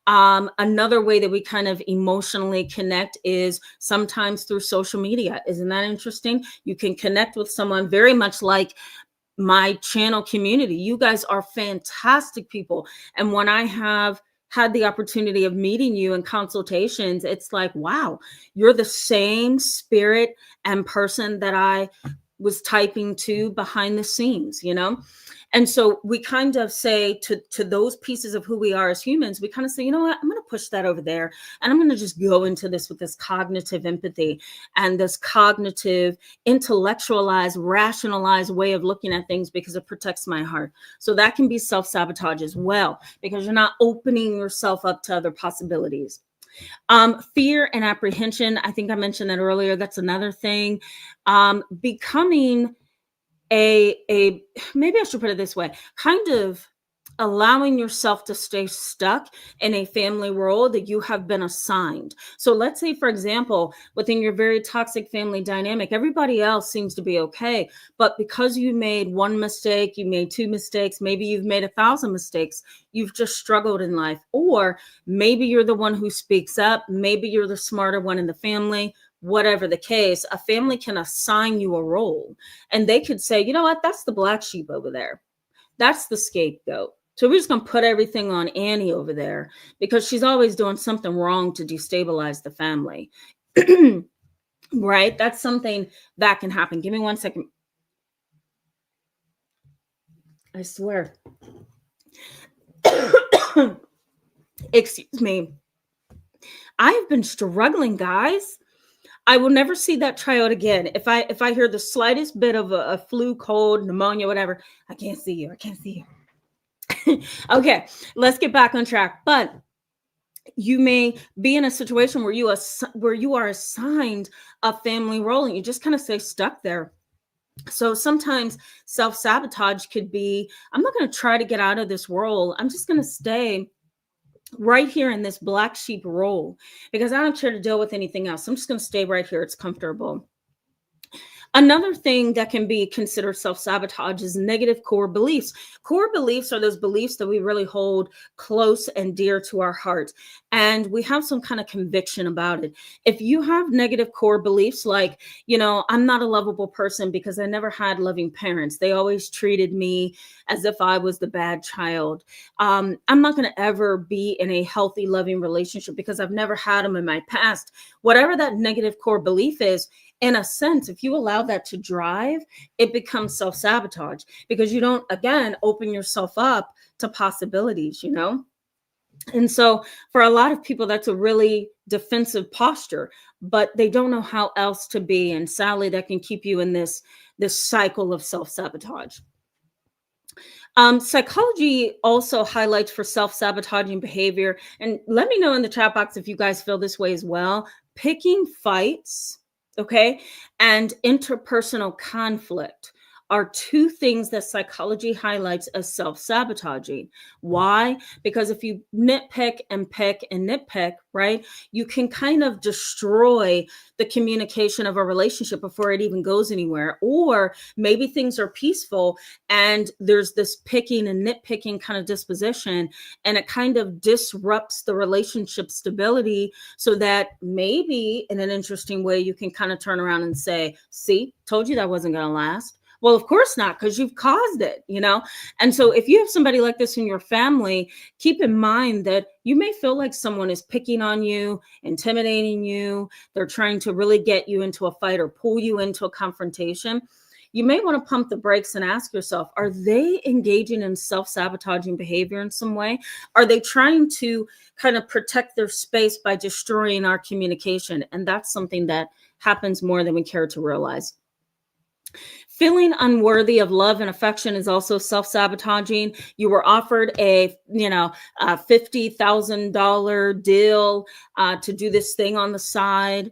Speaker 1: Another way that we kind of emotionally connect is sometimes through social media. Isn't that interesting? You can connect with someone very much like my channel community. You guys are fantastic people. And when I have had the opportunity of meeting you in consultations, it's like, wow, you're the same spirit and person that I was typing to behind the scenes, you know? And so we kind of say to those pieces of who we are as humans, we kind of say, you know what, I'm going to push that over there. And I'm going to just go into this with this cognitive empathy and this cognitive, intellectualized, rationalized way of looking at things because it protects my heart. So that can be self-sabotage as well, because you're not opening yourself up to other possibilities. Fear and apprehension. I think I mentioned that earlier. That's another thing. Becoming a maybe I should put it this way, kind of allowing yourself to stay stuck in a family role that you have been assigned. So let's say, for example, within your very toxic family dynamic, everybody else seems to be okay. But because you made one mistake, you made two mistakes, maybe you've made 1,000 mistakes, you've just struggled in life. Or maybe you're the one who speaks up. Maybe you're the smarter one in the family. Whatever the case, a family can assign you a role, and they could say, you know what, that's the black sheep over there. That's the scapegoat. So we're just going to put everything on Annie over there because she's always doing something wrong to destabilize the family. Right? That's something that can happen. Give me 1 second. I swear. Excuse me. I've been struggling, guys. I will never see that tryout again. If I hear the slightest bit of a flu, cold, pneumonia, whatever, I can't see you. I can't see you. Okay, let's get back on track. But you may be in a situation where you are assigned a family role and you just kind of stay stuck there. So sometimes self-sabotage could be, I'm not going to try to get out of this role. I'm just going to stay right here in this black sheep role because I don't care to deal with anything else. I'm just going to stay right here. It's comfortable. Another thing that can be considered self-sabotage is negative core beliefs. Core beliefs are those beliefs that we really hold close and dear to our heart, and we have some kind of conviction about it. If you have negative core beliefs like, you know, I'm not a lovable person because I never had loving parents. They always treated me as if I was the bad child. I'm not going to ever be in a healthy, loving relationship because I've never had them in my past. Whatever that negative core belief is, in a sense, if you allow that to drive, it becomes self-sabotage because you don't, again, open yourself up to possibilities, you know? And so for a lot of people, that's a really defensive posture, but they don't know how else to be. And sadly, that can keep you in this cycle of self-sabotage. Psychology also highlights for self-sabotaging behavior, and let me know in the chat box if you guys feel this way as well. Picking fights, okay, and interpersonal conflict are two things that psychology highlights as self-sabotaging. Why? Because if you nitpick and pick and nitpick, right, you can kind of destroy the communication of a relationship before it even goes anywhere. Or maybe things are peaceful and there's this picking and nitpicking kind of disposition, and it kind of disrupts the relationship stability, so that maybe in an interesting way you can kind of turn around and say, see, told you that wasn't going to last. Well, of course not, because you've caused it, you know? And so if you have somebody like this in your family, keep in mind that you may feel like someone is picking on you, intimidating you. They're trying to really get you into a fight or pull you into a confrontation. You may want to pump the brakes and ask yourself, are they engaging in self-sabotaging behavior in some way? Are they trying to kind of protect their space by destroying our communication? And that's something that happens more than we care to realize. Feeling unworthy of love and affection is also self-sabotaging. You were offered a $50,000 deal to do this thing on the side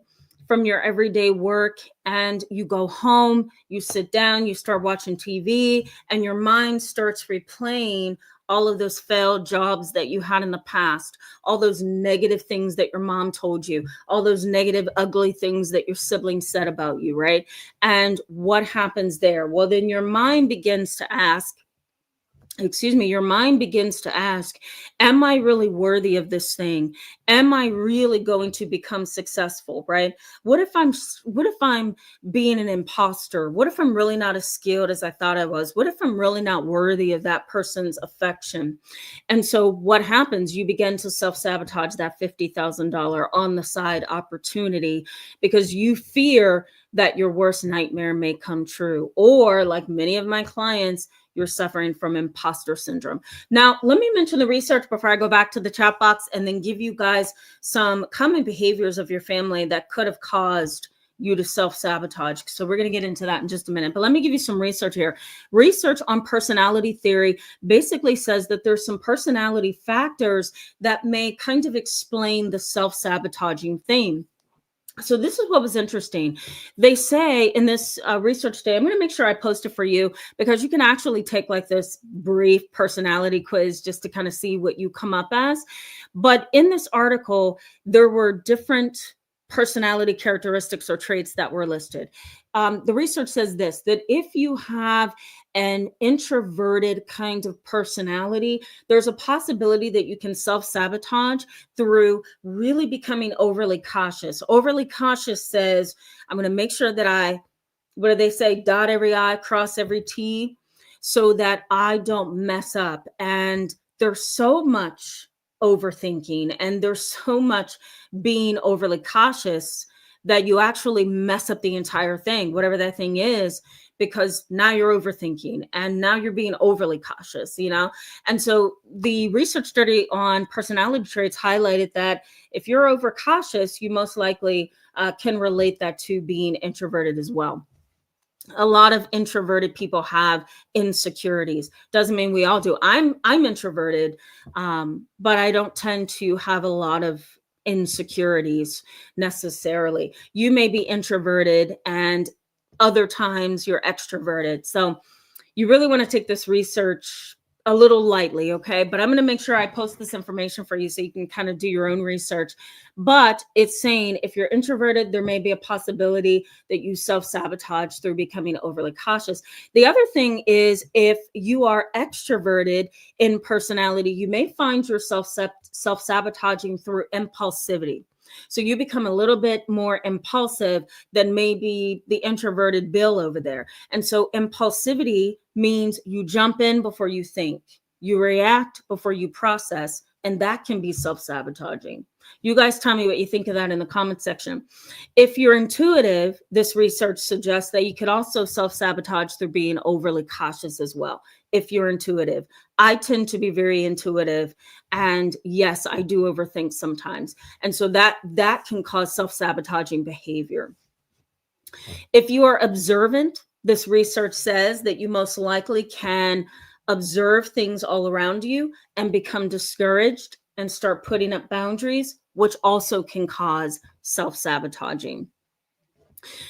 Speaker 1: from your everyday work, and you go home, you sit down, you start watching TV, and your mind starts replaying all of those failed jobs that you had in the past, all those negative things that your mom told you, all those negative, ugly things that your siblings said about you, right? And what happens there? Well, then your mind begins to ask, am I really worthy of this thing? Am I really going to become successful, right? What if I'm being an imposter? What if I'm really not as skilled as I thought I was? What if I'm really not worthy of that person's affection? And so what happens? You begin to self-sabotage that $50,000 on the side opportunity because you fear that your worst nightmare may come true. Or like many of my clients, you're suffering from imposter syndrome. Now, let me mention the research before I go back to the chat box and then give you guys some common behaviors of your family that could have caused you to self-sabotage. So we're going to get into that in just a minute. But let me give you some research here. Research on personality theory basically says that there's some personality factors that may kind of explain the self-sabotaging theme. So this is what was interesting. They say in this research today, I'm going to make sure I post it for you because you can actually take like this brief personality quiz just to kind of see what you come up as. But in this article, there were different personality characteristics or traits that were listed. The research says this, that if you have an introverted kind of personality, there's a possibility that you can self-sabotage through really becoming overly cautious. Overly cautious says, I'm going to make sure that what do they say? Dot every I, cross every T, so that I don't mess up. And there's so much overthinking and there's so much being overly cautious that you actually mess up the entire thing, whatever that thing is, because now you're overthinking and now you're being overly cautious, And so the research study on personality traits highlighted that if you're overcautious, you most likely can relate that to being introverted as well. A lot of introverted people have insecurities. Doesn't mean we all do. I'm introverted, but I don't tend to have a lot of insecurities necessarily. You may be introverted and other times you're extroverted. So you really want to take this research a little lightly, okay? But I'm going to make sure I post this information for you so you can kind of do your own research. But it's saying if you're introverted, there may be a possibility that you self-sabotage through becoming overly cautious. The other thing is if you are extroverted in personality, you may find yourself self-sabotaging through impulsivity. So you become a little bit more impulsive than maybe the introverted Bill over there. And so impulsivity means you jump in before you think, you react before you process, and that can be self-sabotaging. You guys tell me what you think of that in the comment section. If you're intuitive, this research suggests that you could also self-sabotage through being overly cautious as well. If you're intuitive, I tend to be very intuitive, and yes, I do overthink sometimes. And so that can cause self-sabotaging behavior. If you are observant, this research says that you most likely can observe things all around you and become discouraged and start putting up boundaries, which also can cause self-sabotaging.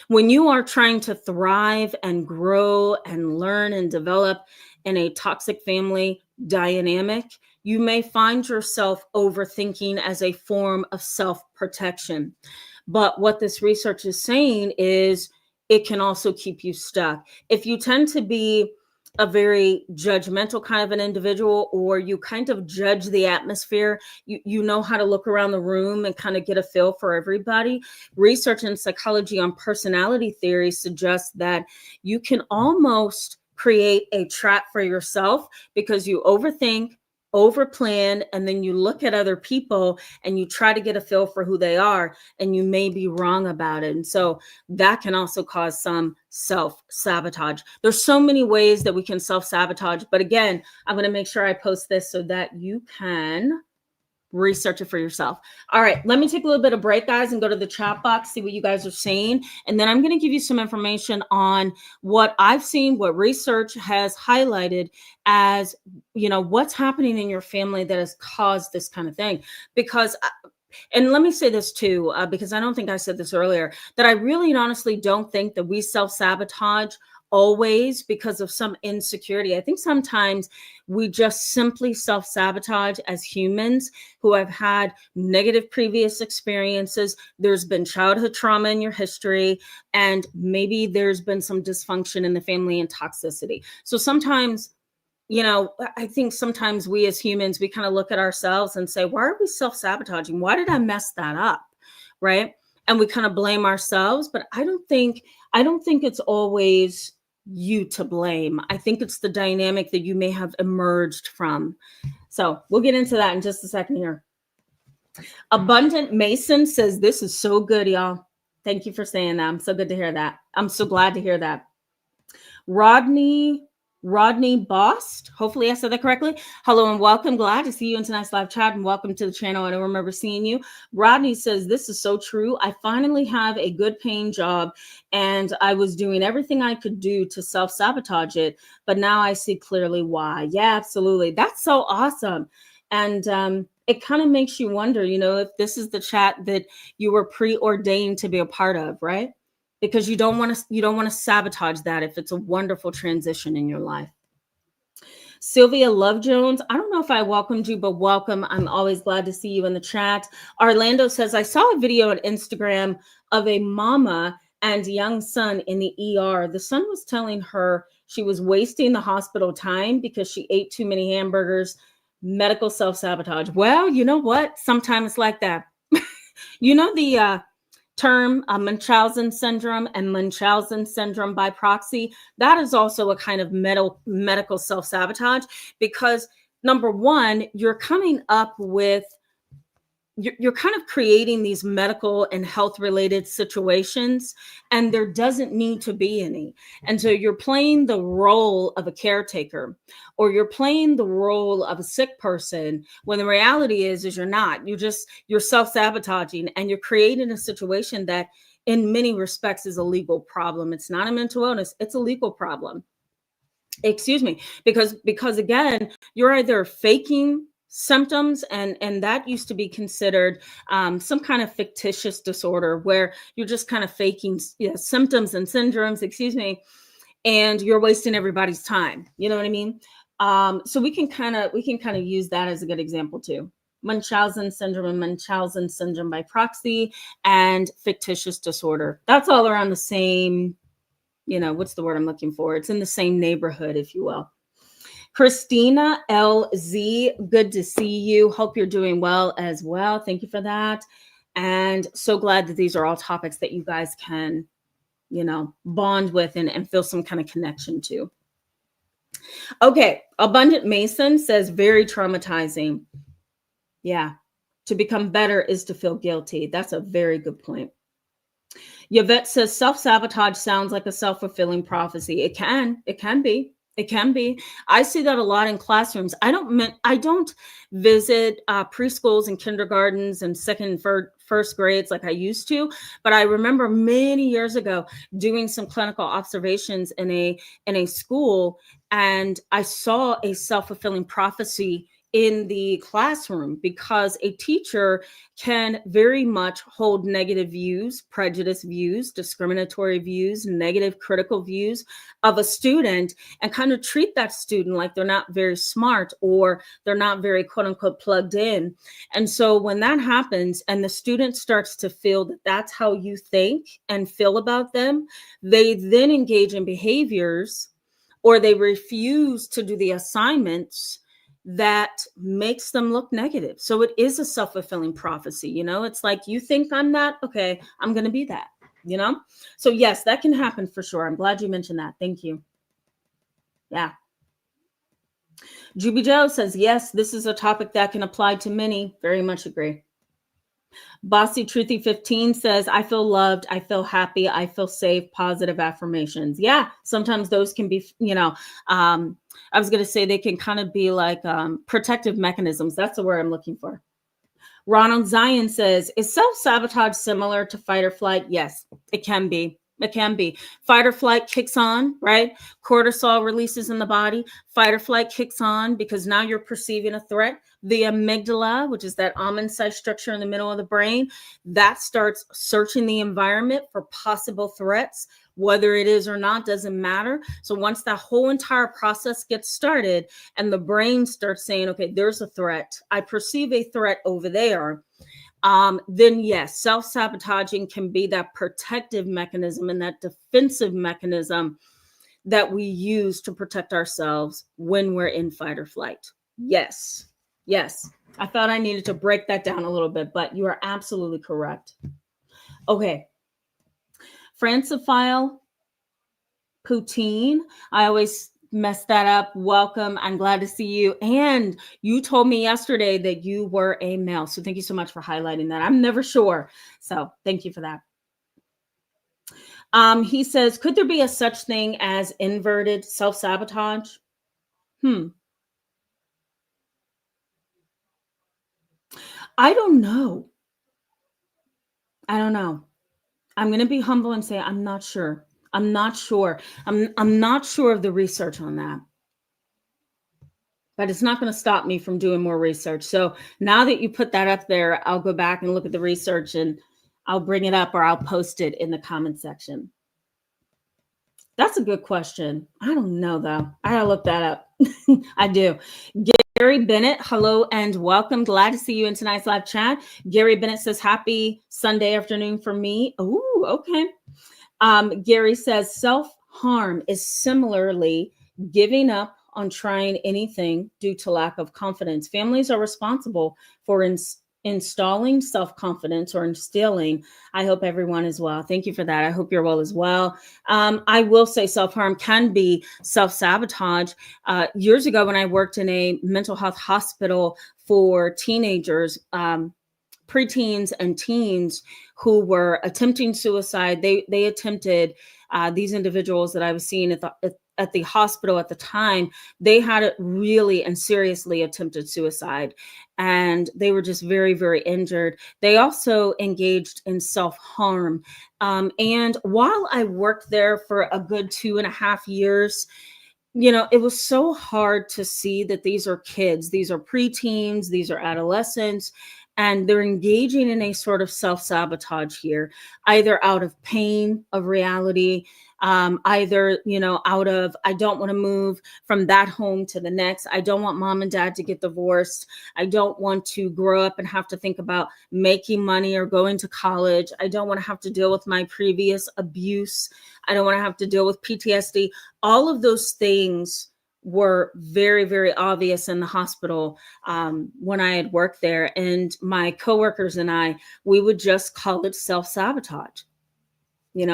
Speaker 1: When you are trying to thrive and grow and learn and develop in a toxic family dynamic, you may find yourself overthinking as a form of self-protection. But what this research is saying is it can also keep you stuck. If you tend to be a very judgmental kind of an individual, or you kind of judge the atmosphere, you know how to look around the room and kind of get a feel for everybody. Research in psychology on personality theory suggests that you can almost create a trap for yourself because you overthink, overplan, and then you look at other people and you try to get a feel for who they are, and you may be wrong about it. And so that can also cause some self-sabotage. There's so many ways that we can self-sabotage, but again, I'm going to make sure I post this so that you can Research it for yourself. All right, let me take a little bit of break, guys, and go to the chat box, see what you guys are saying. And then I'm going to give you some information on what I've seen, what research has highlighted as, what's happening in your family that has caused this kind of thing. Because and let me say this too, because I don't think I said this earlier, that I really and honestly don't think that we self-sabotage always because of some insecurity. I think sometimes we just simply self-sabotage as humans who have had negative previous experiences. There's been childhood trauma in your history, and maybe there's been some dysfunction in the family and toxicity. So sometimes, I think sometimes we as humans, we kind of look at ourselves and say, why are we self-sabotaging? Why did I mess that up? Right? And we kind of blame ourselves, but I don't think it's always you to blame. I think it's the dynamic that you may have emerged from. So we'll get into that in just a second here. Abundant Mason says, this is so good, y'all. Thank you for saying that. I'm so good to hear that. I'm so glad to hear that. Rodney Bost, hopefully I said that correctly. Hello and welcome. Glad to see you in tonight's live chat, and welcome to the channel. I don't remember seeing you. Rodney says, this is so true. I finally have a good paying job, and I was doing everything I could do to self-sabotage it, but now I see clearly why. Yeah, absolutely. That's so awesome. And it kind of makes you wonder, if this is the chat that you were preordained to be a part of, right? Because you don't want to sabotage that if it's a wonderful transition in your life. Sylvia Love Jones, I don't know if I welcomed you, but welcome. I'm always glad to see you in the chat. Orlando says, I saw a video on Instagram of a mama and young son in the ER. The son was telling her she was wasting the hospital time because she ate too many hamburgers. Medical self-sabotage. Well, you know what? Sometimes it's like that. The term Munchausen syndrome and Munchausen syndrome by proxy, that is also a kind of medical self-sabotage, because number one, you're coming up with, you're kind of creating these medical and health related situations, and there doesn't need to be any. And so you're playing the role of a caretaker, or you're playing the role of a sick person, when the reality is you're not. You're self-sabotaging, and you're creating a situation that in many respects is a legal problem. It's not a mental illness, it's a legal problem. Excuse me, because again, you're either faking symptoms, and that used to be considered some kind of fictitious disorder where you're just kind of faking symptoms and syndromes, and you're wasting everybody's time. You know what I mean? So we can kind of use that as a good example too. Munchausen syndrome and Munchausen syndrome by proxy and fictitious disorder. That's all around the same, what's the word I'm looking for? It's in the same neighborhood, if you will. Christina LZ, good to see you. Hope you're doing well as well. Thank you for that. And so glad that these are all topics that you guys can, bond with and feel some kind of connection to. Okay. Abundant Mason says, very traumatizing. Yeah. To become better is to feel guilty. That's a very good point. Yvette says, self-sabotage sounds like a self-fulfilling prophecy. It can be. It can be. I see that a lot in classrooms. I don't visit preschools and kindergartens and second and first grades like I used to, but I remember many years ago doing some clinical observations in a school, and I saw a self-fulfilling prophecy in the classroom, because a teacher can very much hold negative views, prejudice views, discriminatory views, negative critical views of a student, and kind of treat that student like they're not very smart, or they're not very quote unquote plugged in. And so when that happens and the student starts to feel that that's how you think and feel about them, they then engage in behaviors, or they refuse to do the assignments that makes them look negative. So it is a self-fulfilling prophecy. It's like, you think I'm that, okay, I'm going to be that, So yes, that can happen for sure. I'm glad you mentioned that. Thank you. Yeah. Juby Joe says, yes, this is a topic that can apply to many. Very much agree. Bossy Truthy 15 says, I feel loved, I feel happy, I feel safe, positive affirmations. Yeah, sometimes those can be, I was going to say they can kind of be like protective mechanisms. That's the word I'm looking for. Ronald Zion says, is self-sabotage similar to fight or flight? Yes, it can be. It can be. Fight or flight kicks on, right? Cortisol releases in the body. Fight or flight kicks on because now you're perceiving a threat. The amygdala, which is that almond-sized structure in the middle of the brain, that starts searching the environment for possible threats. Whether it is or not doesn't matter. So once that whole entire process gets started and the brain starts saying, okay, there's a threat, I perceive a threat over there, then yes, self-sabotaging can be that protective mechanism and that defensive mechanism that we use to protect ourselves when we're in fight or flight. Yes. Yes. I thought I needed to break that down a little bit, but you are absolutely correct. Okay. Franciphile Poutine. I always mess that up. Welcome. I'm glad to see you. And you told me yesterday that you were a male. So thank you so much for highlighting that. I'm never sure. So thank you for that. He says, could there be a such thing as inverted self-sabotage? I don't know. I don't know. I'm going to be humble and say, I'm not sure. I'm not sure. I'm not sure of the research on that. But it's not going to stop me from doing more research. So now that you put that up there, I'll go back and look at the research and I'll bring it up or I'll post it in the comment section. That's a good question. I don't know, though. I gotta look that up. I do. Gary Bennett, hello and welcome. Glad to see you in tonight's live chat. Gary Bennett says, happy Sunday afternoon for me. Ooh, okay. Gary says, self-harm is similarly giving up on trying anything due to lack of confidence. Families are responsible for installing self-confidence or instilling. I hope everyone is well. Thank you for that. I hope you're well as well. I will say self-harm can be self-sabotage. Years ago when I worked in a mental health hospital for teenagers, preteens and teens who were attempting suicide, they attempted, these individuals that I was seeing at the hospital at the time, they had really and seriously attempted suicide, and they were just very, very injured. They also engaged in self-harm. And while I worked there for a good 2.5 years, it was so hard to see that these are kids, these are preteens, these are adolescents, and they're engaging in a sort of self-sabotage here, either out of pain of reality, either, out of, I don't want to move from that home to the next. I don't want mom and dad to get divorced. I don't want to grow up and have to think about making money or going to college. I don't want to have to deal with my previous abuse. I don't want to have to deal with PTSD. All of those things were very, very obvious in the hospital when I had worked there. And my coworkers and I, we would just call it self-sabotage,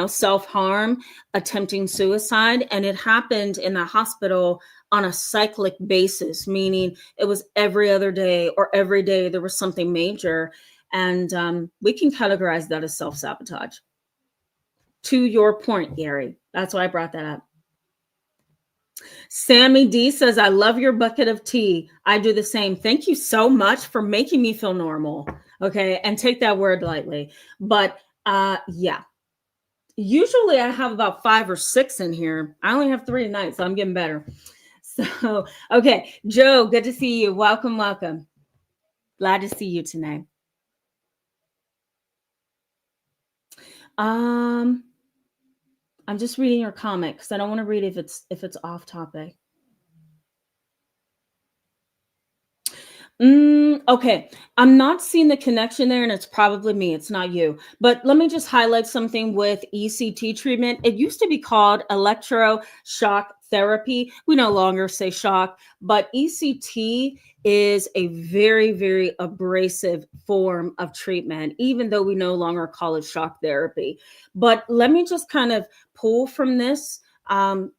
Speaker 1: self-harm, attempting suicide. And it happened in the hospital on a cyclic basis, meaning it was every other day or every day there was something major. And we can categorize that as self-sabotage. To your point, Gary, that's why I brought that up. Sammy D says, I love your bucket of tea. I do the same. Thank you so much for making me feel normal. Okay. And take that word lightly. But yeah, usually I have about 5 or 6 in here. I only have 3 tonight, so I'm getting better. So, okay. Joe, good to see you. Welcome, welcome. Glad to see you tonight. I'm just reading your comment because I don't want to read if it's off topic. Okay. I'm not seeing the connection there, and it's probably me. It's not you. But let me just highlight something with ECT treatment. It used to be called electroshock therapy. We no longer say shock, but ECT is a very, very abrasive form of treatment, even though we no longer call it shock therapy. But let me just kind of pull from this,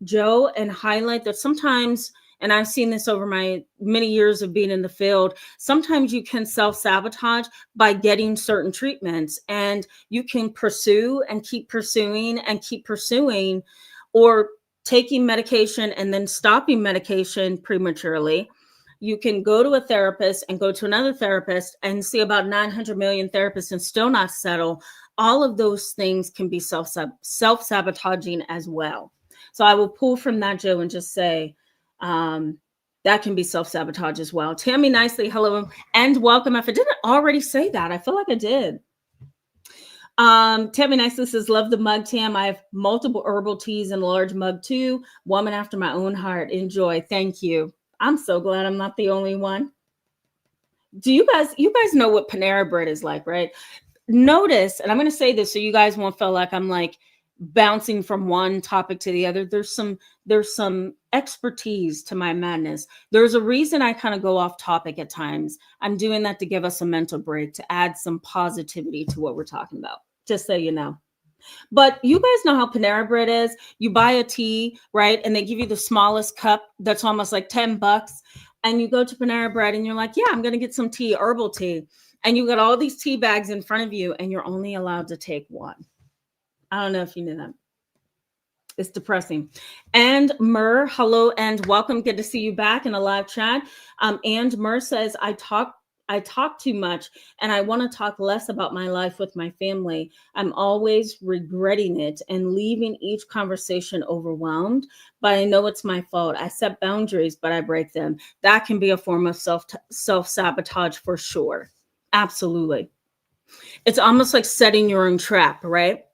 Speaker 1: Joe, and highlight that sometimes, and I've seen this over my many years of being in the field, sometimes you can self-sabotage by getting certain treatments, and you can pursue and keep pursuing and keep pursuing, or taking medication and then stopping medication prematurely, You can go to a therapist and go to another therapist and see about 900 million therapists and still not settle. All of those things can be self-sabotaging as well. So I will pull from that, Joe, and just say that can be self-sabotage as well. Tammy Nicely, hello and welcome. If I didn't already say that, I feel like I did. Tammy Nicely says, love the mug, Tam. I have multiple herbal teas in a large mug too. Woman after my own heart. Enjoy. Thank you. I'm so glad I'm not the only one. Do you guys know what Panera Bread is like, right? Notice, and I'm going to say this so you guys won't feel like I'm like bouncing from one topic to the other. There's some expertise to my madness. There's a reason I kind of go off topic at times. I'm doing that to give us a mental break, to add some positivity to what we're talking about, just so you know. But you guys know how Panera Bread is. You buy a tea, right? And they give you the smallest cup that's almost like $10. And you go to Panera Bread and you're like, yeah, I'm going to get some tea, herbal tea. And you got all these tea bags in front of you and you're only allowed to take one. I don't know if you knew that. It's depressing. And Mur, hello and welcome. Good to see you back in a live chat. And Mur says, I talk too much and I want to talk less about my life with my family. I'm always regretting it and leaving each conversation overwhelmed, but I know it's my fault. I set boundaries, but I break them. That can be a form of self-sabotage for sure. Absolutely. It's almost like setting your own trap, right?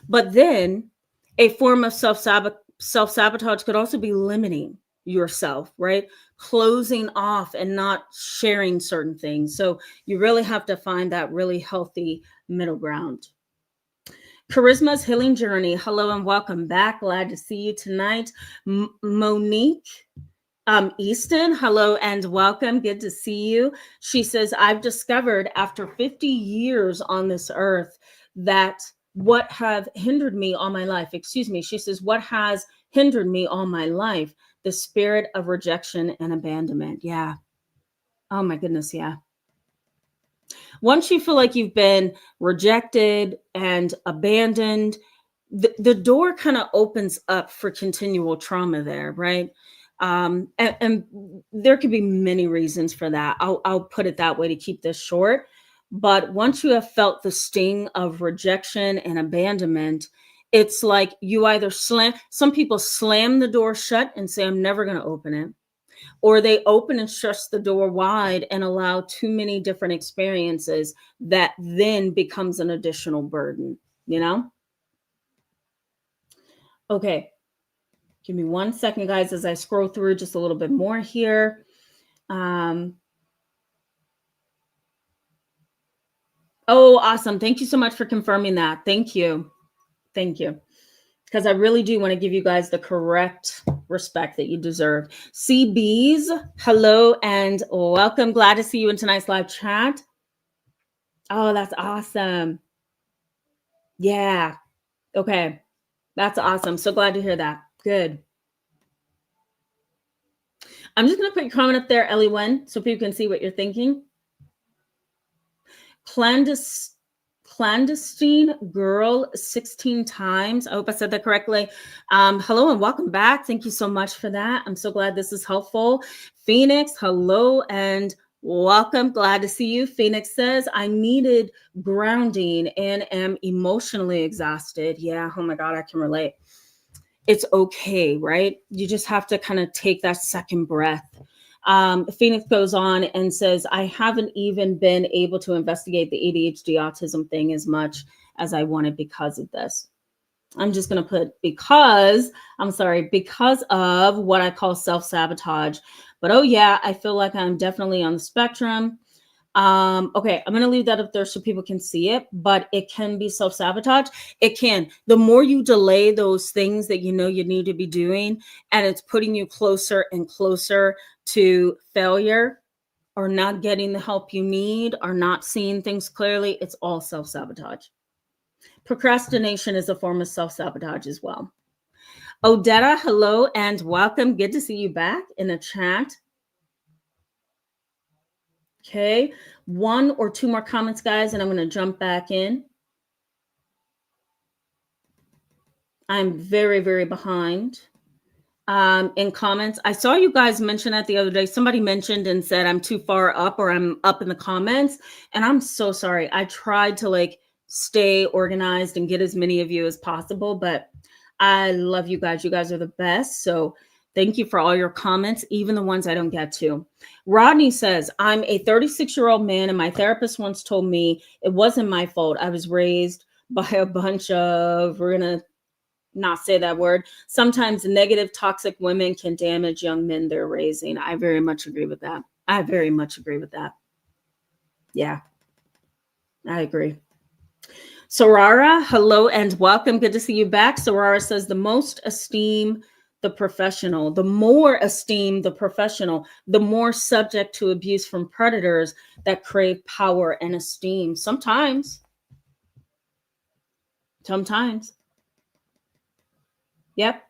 Speaker 1: But then a form of self-sabotage could also be limiting yourself, right? Closing off and not sharing certain things. So you really have to find that really healthy middle ground. Charisma's Healing Journey. Hello and welcome back. Glad to see you tonight. Monique Easton, hello and welcome. Good to see you. She says, I've discovered after 50 years on this earth that what have hindered me all my life, she says, what has hindered me all my life? The spirit of rejection and abandonment. Yeah. Oh my goodness. Yeah. Once you feel like you've been rejected and abandoned, the door kind of opens up for continual trauma there, right? And there could be many reasons for that. I'll put it that way to keep this short. But once you have felt the sting of rejection and abandonment, it's like you either some people slam the door shut and say, I'm never going to open it. Or they open and shut the door wide and allow too many different experiences that then becomes an additional burden, you know? Okay. Give me 1 second, guys, as I scroll through just a little bit more here. Oh, awesome. Thank you so much for confirming that. Thank you. Thank you. Because I really do want to give you guys the correct respect that you deserve. CBs, hello and welcome. Glad to see you in tonight's live chat. Oh, that's awesome. Yeah. Okay. That's awesome. So glad to hear that. Good. I'm just going to put your comment up there, Ellie Wen, so people can see what you're thinking. Clandestine girl 16 times. I hope I said that correctly. Hello and welcome back. Thank you so much for that. I'm so glad this is helpful. Phoenix, hello and welcome. Glad to see you. Phoenix says, I needed grounding and am emotionally exhausted. Yeah. Oh my God, I can relate. It's okay, right? You just have to kind of take that second breath. Phoenix goes on and says, I haven't even been able to investigate the ADHD autism thing as much as I wanted because of this. I'm just going to put because of what I call self-sabotage. But oh yeah, I feel like I'm definitely on the spectrum. Okay, I'm going to leave that up there so people can see it, but it can be self-sabotage. It can. The more you delay those things that you know you need to be doing, and it's putting you closer and closer to failure or not getting the help you need or not seeing things clearly, it's all self-sabotage. Procrastination is a form of self-sabotage as well. Odetta, hello and welcome. Good to see you back in the chat. Okay, 1 or 2 more comments, guys, and I'm going to jump back in. I'm very, very behind. in comments. I saw you guys mention that the other day. Somebody mentioned and said I'm too far up or I'm up in the comments. And I'm so sorry. I tried to like stay organized and get as many of you as possible, but I love you guys. You guys are the best. So thank you for all your comments, even the ones I don't get to. Rodney says, I'm a 36-year-old man and my therapist once told me it wasn't my fault. I was raised by a bunch of, we're going to not say that word. Sometimes negative, toxic women can damage young men they're raising. I very much agree with that. I very much agree with that. Yeah, I agree. Sorara, hello and welcome. Good to see you back. Sorara says the most esteem the professional, the more esteem the professional, the more subject to abuse from predators that crave power and esteem. Sometimes. Yep.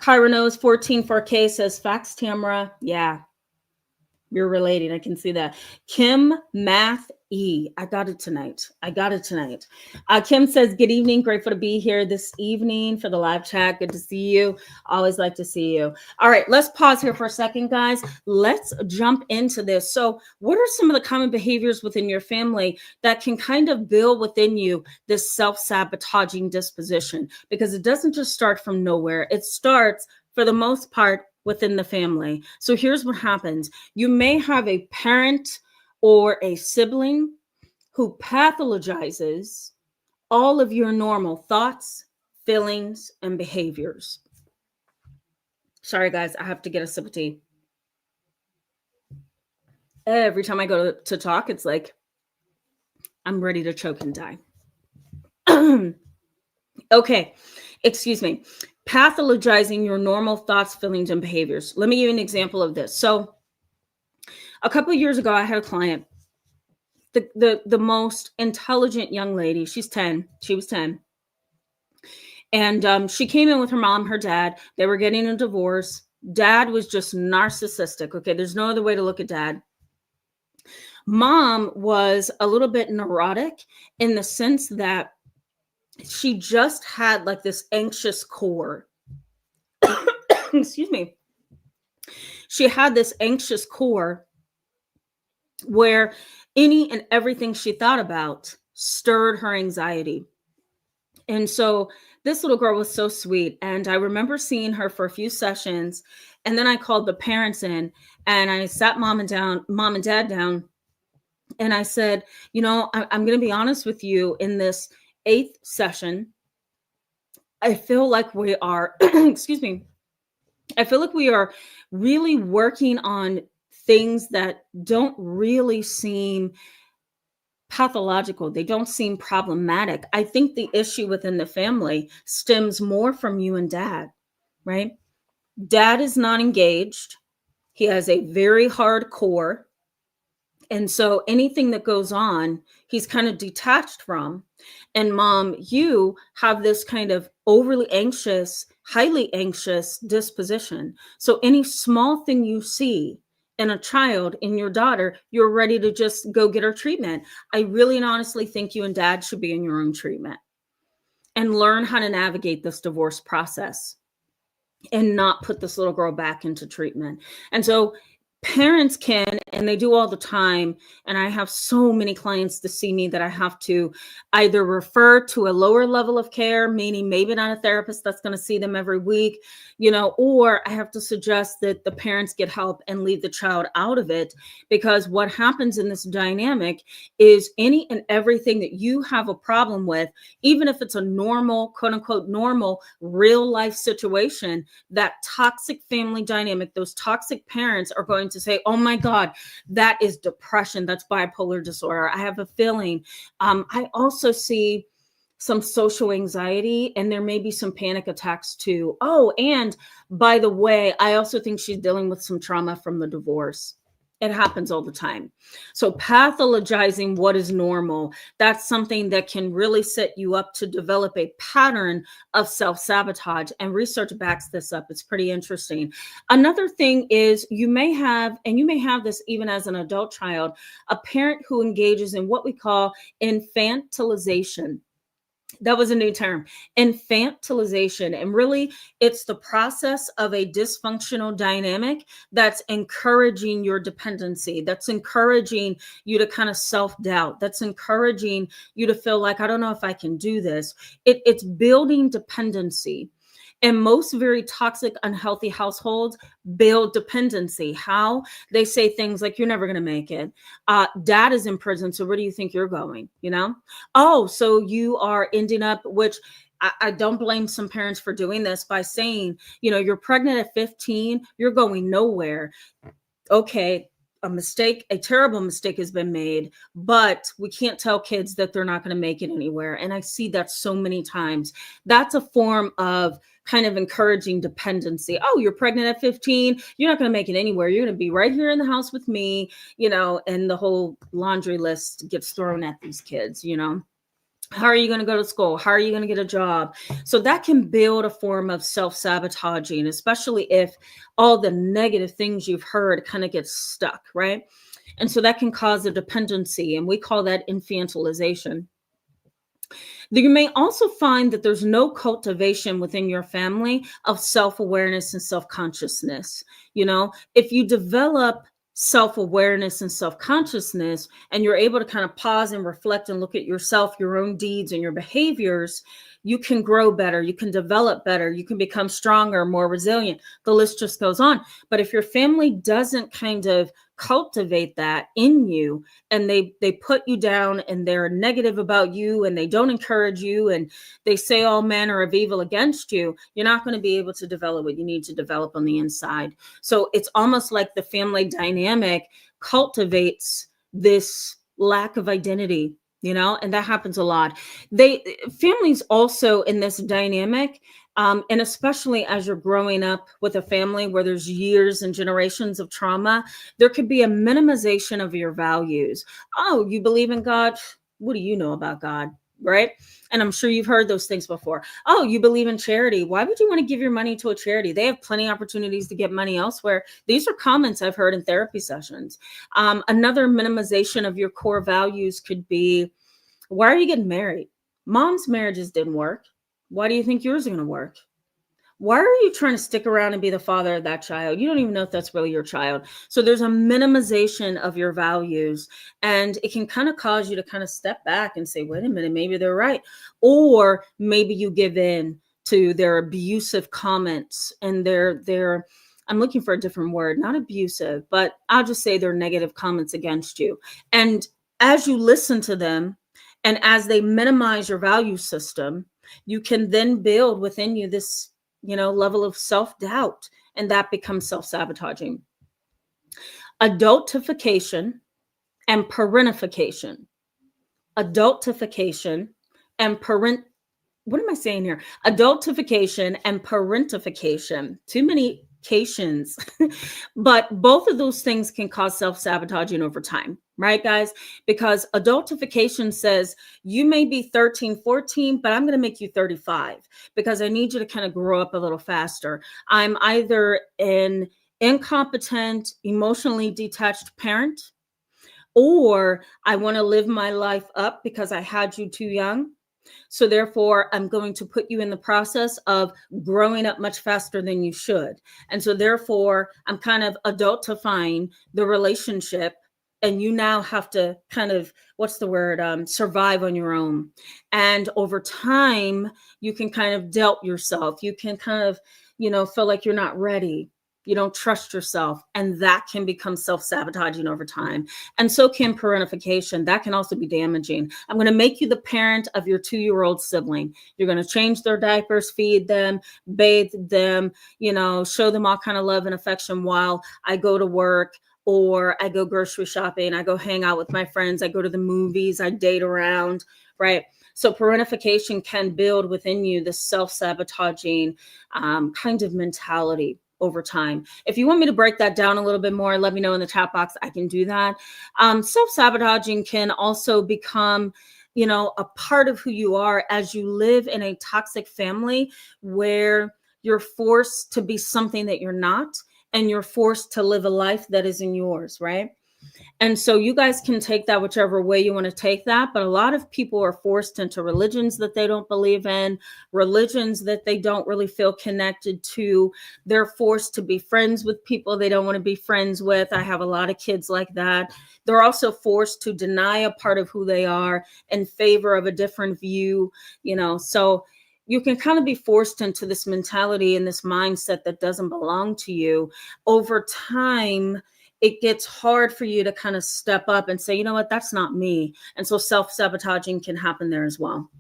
Speaker 1: Kyra knows 144K says facts, Tamara. Yeah. You're relating. I can see that. Kim Math E. I got it tonight. Kim says, good evening. Grateful to be here this evening for the live chat. Good to see you. Always like to see you. All right, let's pause here for a second, guys. Let's jump into this. So what are some of the common behaviors within your family that can kind of build within you this self-sabotaging disposition? Because it doesn't just start from nowhere. It starts, for the most part, within the family. So here's what happens. You may have a parent or a sibling who pathologizes all of your normal thoughts, feelings, and behaviors. Sorry, guys, I have to get a sip of tea. Every time I go to talk, it's like I'm ready to choke and die. Okay, excuse me. Pathologizing your normal thoughts, feelings, and behaviors. Let me give you an example of this. So a couple of years ago, I had a client, the most intelligent young lady. She's 10. She was 10. And she came in with her mom, her dad. They were getting a divorce. Dad was just narcissistic. Okay, there's no other way to look at dad. Mom was a little bit neurotic in the sense that she just had like this anxious core. Excuse me. She had this anxious core where any and everything she thought about stirred her anxiety. And so this little girl was so sweet. And I remember seeing her for a few sessions. And then I called the parents in and I sat mom and dad down. And I said, you know, I'm going to be honest with you, in this 8th session, I feel like we are, excuse me, I feel like we are really working on things that don't really seem pathological. They don't seem problematic. I think the issue within the family stems more from you and dad, right? Dad is not engaged. He has a very hard core. And so anything that goes on, he's kind of detached from. And mom, you have this kind of overly anxious, highly anxious disposition. So any small thing you see in a child, in your daughter, you're ready to just go get her treatment. I really and honestly think you and dad should be in your own treatment and learn how to navigate this divorce process and not put this little girl back into treatment. And so parents can, and they do all the time, and I have so many clients to see me that I have to either refer to a lower level of care, meaning maybe not a therapist that's going to see them every week, you know, or I have to suggest that the parents get help and leave the child out of it, because what happens in this dynamic is any and everything that you have a problem with, even if it's a normal, quote unquote, normal real life situation, that toxic family dynamic, those toxic parents are going to say, oh my God, that is depression. That's bipolar disorder. I have a feeling. I also see some social anxiety, and there may be some panic attacks too. Oh, and by the way, I also think she's dealing with some trauma from the divorce. It happens all the time. So pathologizing what is normal, that's something that can really set you up to develop a pattern of self-sabotage, and research backs this up. It's pretty interesting. Another thing is you may have, and you may have this even as an adult child, a parent who engages in what we call infantilization. That was a new term, infantilization. And really, it's the process of a dysfunctional dynamic that's encouraging your dependency, that's encouraging you to kind of self-doubt, that's encouraging you to feel like, I don't know if I can do this. It's building dependency. And most very toxic, unhealthy households build dependency. How? They say things like, you're never going to make it. Dad is in prison, so where do you think you're going? You know? Oh, so you are ending up, which I don't blame some parents for doing this, by saying, you're pregnant at 15, you're going nowhere. Okay, a mistake, a terrible mistake has been made, but we can't tell kids that they're not going to make it anywhere. And I see that so many times. That's a form of kind of encouraging dependency. Oh, you're pregnant at 15, you're not going to make it anywhere. You're going to be right here in the house with me, and the whole laundry list gets thrown at these kids. How are you going to go to school? How are you going to get a job? So that can build a form of self-sabotaging, especially if all the negative things you've heard kind of get stuck, right? And so that can cause a dependency, and we call that infantilization. You may also find that there's no cultivation within your family of self-awareness and self-consciousness. If you develop self-awareness and self-consciousness, and you're able to kind of pause and reflect and look at yourself, your own deeds and your behaviors, you can grow better, you can develop better, you can become stronger, more resilient. The list just goes on. But if your family doesn't kind of cultivate that in you, and they put you down, and they're negative about you, and they don't encourage you, and they say all manner of evil against you, you're not going to be able to develop what you need to develop on the inside. So it's almost like the family dynamic cultivates this lack of identity, and that happens a lot. Families also in this dynamic, and especially as you're growing up with a family where there's years and generations of trauma, there could be a minimization of your values. Oh, you believe in God? What do you know about God? Right? And I'm sure you've heard those things before. Oh, you believe in charity. Why would you want to give your money to a charity? They have plenty of opportunities to get money elsewhere. These are comments I've heard in therapy sessions. Another minimization of your core values could be, why are you getting married? Mom's marriages didn't work. Why do you think yours are going to work? Why are you trying to stick around and be the father of that child? You don't even know if that's really your child. So there's a minimization of your values, and it can kind of cause you to kind of step back and say, wait a minute, maybe they're right. Or maybe you give in to their abusive comments and their I'm looking for a different word, not abusive, but I'll just say their negative comments against you. And as you listen to them, and as they minimize your value system, you can then build within you this, level of self-doubt, and that becomes self-sabotaging. Adultification and parentification. Adultification and what am I saying here? Adultification and parentification. Too many cations. But both of those things can cause self-sabotaging over time, right, guys? Because adultification says you may be 13, 14, but I'm going to make you 35 because I need you to kind of grow up a little faster. I'm either an incompetent, emotionally detached parent, or I want to live my life up because I had you too young. So therefore, I'm going to put you in the process of growing up much faster than you should. And so therefore, I'm kind of adultifying the relationship, and you now have to kind of, survive on your own. And over time, you can kind of doubt yourself. You can kind of, feel like you're not ready. You don't trust yourself, and that can become self-sabotaging over time. And so can parentification. That can also be damaging. I'm going to make you the parent of your 2-year-old sibling. You're going to change their diapers, feed them, bathe them, show them all kind of love and affection while I go to work, or I go grocery shopping, I go hang out with my friends, I go to the movies, I date around, right? So parentification can build within you this self-sabotaging kind of mentality over time. If you want me to break that down a little bit more, let me know in the chat box. I can do that. Self-sabotaging can also become, a part of who you are as you live in a toxic family where you're forced to be something that you're not, and you're forced to live a life that isn't yours, right? And so you guys can take that whichever way you want to take that. But a lot of people are forced into religions that they don't believe in, religions that they don't really feel connected to. They're forced to be friends with people they don't want to be friends with. I have a lot of kids like that. They're also forced to deny a part of who they are in favor of a different view, so you can kind of be forced into this mentality and this mindset that doesn't belong to you. Over time, it gets hard for you to kind of step up and say, you know what, that's not me. And so self-sabotaging can happen there as well.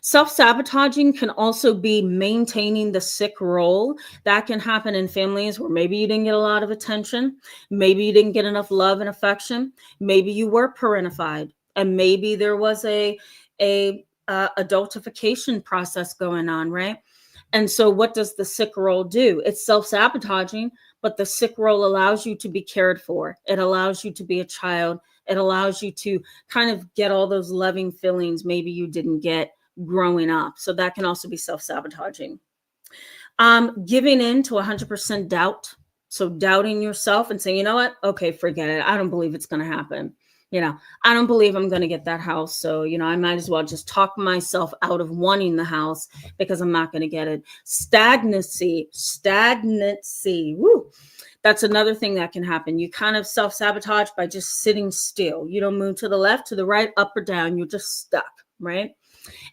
Speaker 1: Self-sabotaging can also be maintaining the sick role. That can happen in families where maybe you didn't get a lot of attention. Maybe you didn't get enough love and affection. Maybe you were parentified, and maybe there was a adultification process going on, right? And so what does the sick role do? It's self-sabotaging, but the sick role allows you to be cared for. It allows you to be a child. It allows you to kind of get all those loving feelings maybe you didn't get growing up. So that can also be self-sabotaging. Giving in to 100% doubt. So doubting yourself and saying, you know what? Okay, forget it. I don't believe it's going to happen. I don't believe I'm going to get that house. So, I might as well just talk myself out of wanting the house because I'm not going to get it. Stagnancy. Woo. That's another thing that can happen. You kind of self-sabotage by just sitting still. You don't move to the left, to the right, up or down. You're just stuck, right?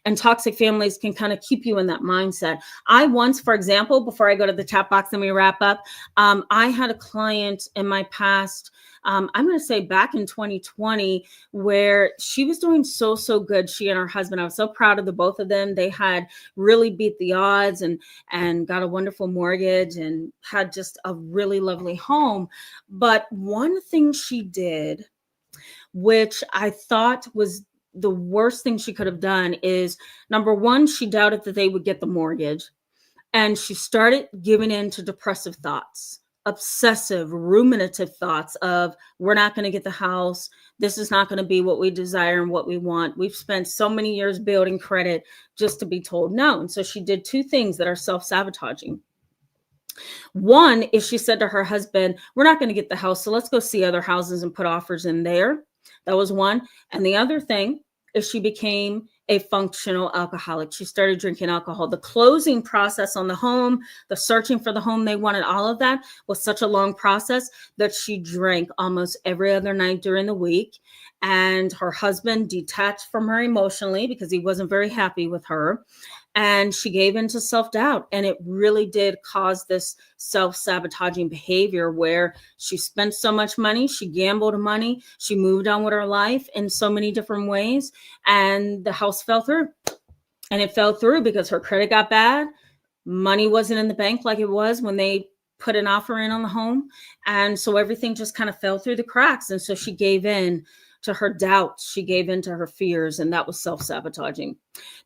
Speaker 1: And toxic families can kind of keep you in that mindset. I once, for example, before I go to the chat box and we wrap up, I had a client in my past, I'm going to say back in 2020, where she was doing so good. She and her husband, I was so proud of the both of them. They had really beat the odds and got a wonderful mortgage and had just a really lovely home. But one thing she did, which I thought was the worst thing she could have done, is number one, she doubted that they would get the mortgage. And she started giving in to depressive thoughts, obsessive, ruminative thoughts of, we're not going to get the house. This is not going to be what we desire and what we want. We've spent so many years building credit just to be told no. And so she did two things that are self-sabotaging. One is she said to her husband, we're not going to get the house, so let's go see other houses and put offers in there. That was one. And the other thing is she became a functional alcoholic. She started drinking alcohol. The closing process on the home, the searching for the home they wanted, all of that was such a long process that she drank almost every other night during the week. And her husband detached from her emotionally because he wasn't very happy with her. And she gave into self-doubt. And it really did cause this self-sabotaging behavior where she spent so much money, she gambled money, she moved on with her life in so many different ways. And the house fell through. And it fell through because her credit got bad. Money wasn't in the bank like it was when they put an offer in on the home. And so everything just kind of fell through the cracks. And so she gave in to her doubts. She gave in to her fears, and that was self-sabotaging.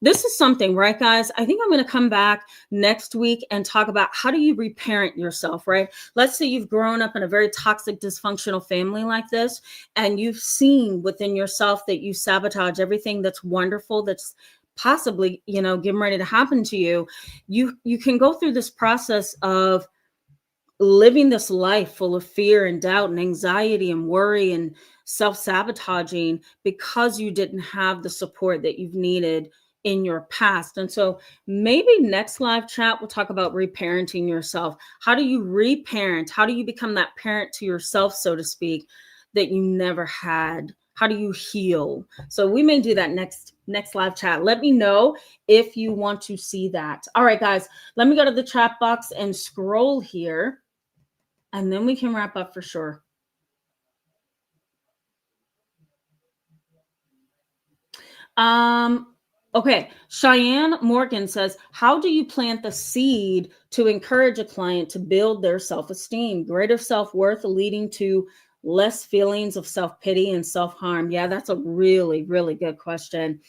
Speaker 1: This is something, right, guys? I think I'm going to come back next week and talk about how do you reparent yourself, right? Let's say you've grown up in a very toxic, dysfunctional family like this, and you've seen within yourself that you sabotage everything that's wonderful, that's possibly, getting ready to happen to you. You can go through this process of living this life full of fear and doubt and anxiety and worry and self-sabotaging because you didn't have the support that you've needed in your past. And so maybe next live chat, we'll talk about reparenting yourself. How do you reparent? How do you become that parent to yourself, so to speak, that you never had? How do you heal? So we may do that next live chat. Let me know if you want to see that. All right, guys, let me go to the chat box and scroll here, and then we can wrap up for sure. Okay. Cheyenne Morgan says, how do you plant the seed to encourage a client to build their self-esteem, greater self-worth, leading to less feelings of self-pity and self-harm? Yeah, that's a really, really good question.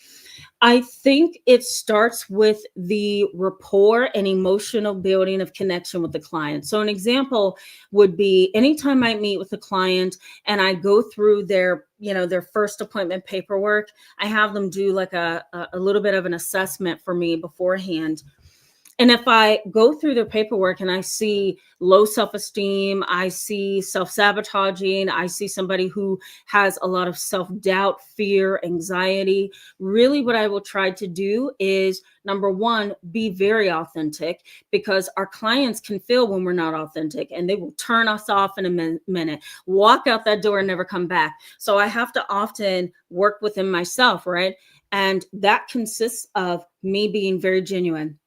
Speaker 1: I think it starts with the rapport and emotional building of connection with the client. So an example would be anytime I meet with a client and I go through their first appointment paperwork, I have them do like a little bit of an assessment for me beforehand. And if I go through their paperwork and I see low self-esteem, I see self-sabotaging, I see somebody who has a lot of self-doubt, fear, anxiety, really what I will try to do is, number one, be very authentic, because our clients can feel when we're not authentic and they will turn us off in a minute, walk out that door and never come back. So I have to often work within myself, right? And that consists of me being very genuine,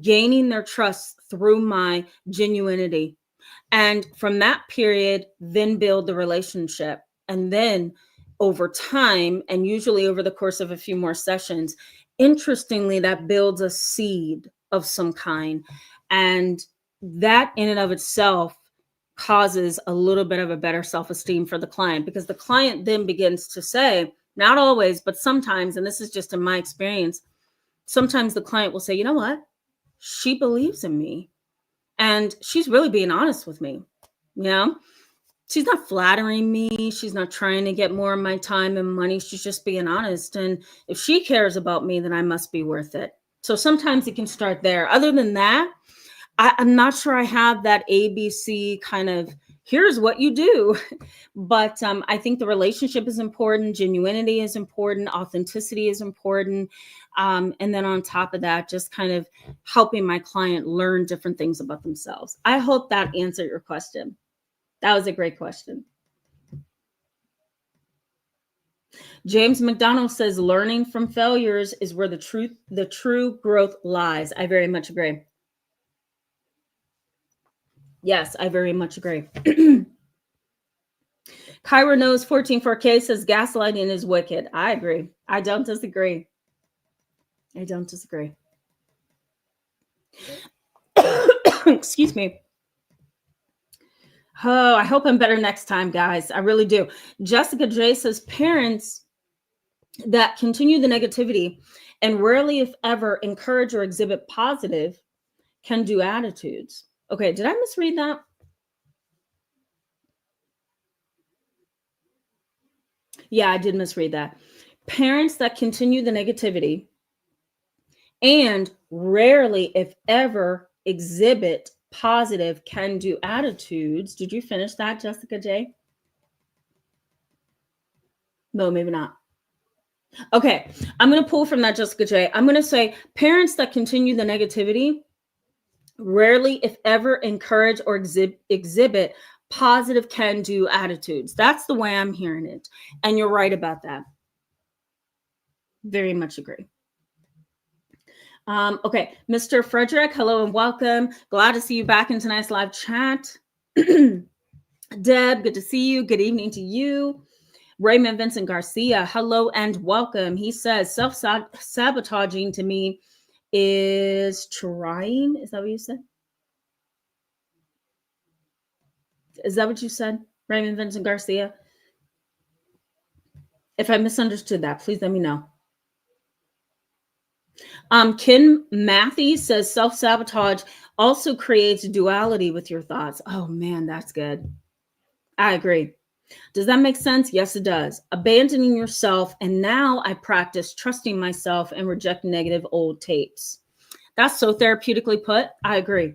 Speaker 1: gaining their trust through my genuinity. And from that period, then build the relationship. And then over time, and usually over the course of a few more sessions, interestingly, that builds a seed of some kind. And that in and of itself causes a little bit of a better self-esteem for the client, because the client then begins to say, not always, but sometimes, and this is just in my experience, sometimes the client will say, you know what? She believes in me and she's really being honest with me. You know, she's not flattering me. She's not trying to get more of my time and money. She's just being honest. And if she cares about me, then I must be worth it. So sometimes it can start there. Other than that, I'm not sure I have that ABC kind of, here's what you do. But I think the relationship is important. Genuinity is important. Authenticity is important. And then on top of that, just kind of helping my client learn different things about themselves. I hope that answered your question. That was a great question. James McDonald says, learning from failures is where the true growth lies. I very much agree. Yes, I very much agree. Kyra knows 144K says gaslighting is wicked. I agree. I don't disagree. I don't disagree. Excuse me. Oh, I hope I'm better next time, guys. I really do. Jessica J says parents that continue the negativity and rarely, if ever, encourage or exhibit positive can do attitudes. Okay, did I misread that? Yeah, I did misread that. Parents that continue the negativity and rarely, if ever, exhibit positive can-do attitudes. Did you finish that, Jessica J? No, maybe not. Okay, I'm going to pull from that, Jessica J. I'm going to say parents that continue the negativity rarely, if ever, encourage or exhibit positive can-do attitudes. That's the way I'm hearing it. And you're right about that. Very much agree. Okay, Mr. Frederick, hello and welcome. Glad to see you back in tonight's live chat. Deb, good to see you. Good evening to you. Raymond Vincent Garcia, hello and welcome. He says self-sabotaging to me is trying. Is that what you said? Is that what you said, Raymond Vincent Garcia? If I misunderstood that, please let me know. Ken Matthew says self-sabotage also creates duality with your thoughts. Oh man, that's good. I agree. Does that make sense? Yes, it does. Abandoning yourself. And now I practice trusting myself and reject negative old tapes. That's so therapeutically put. I agree.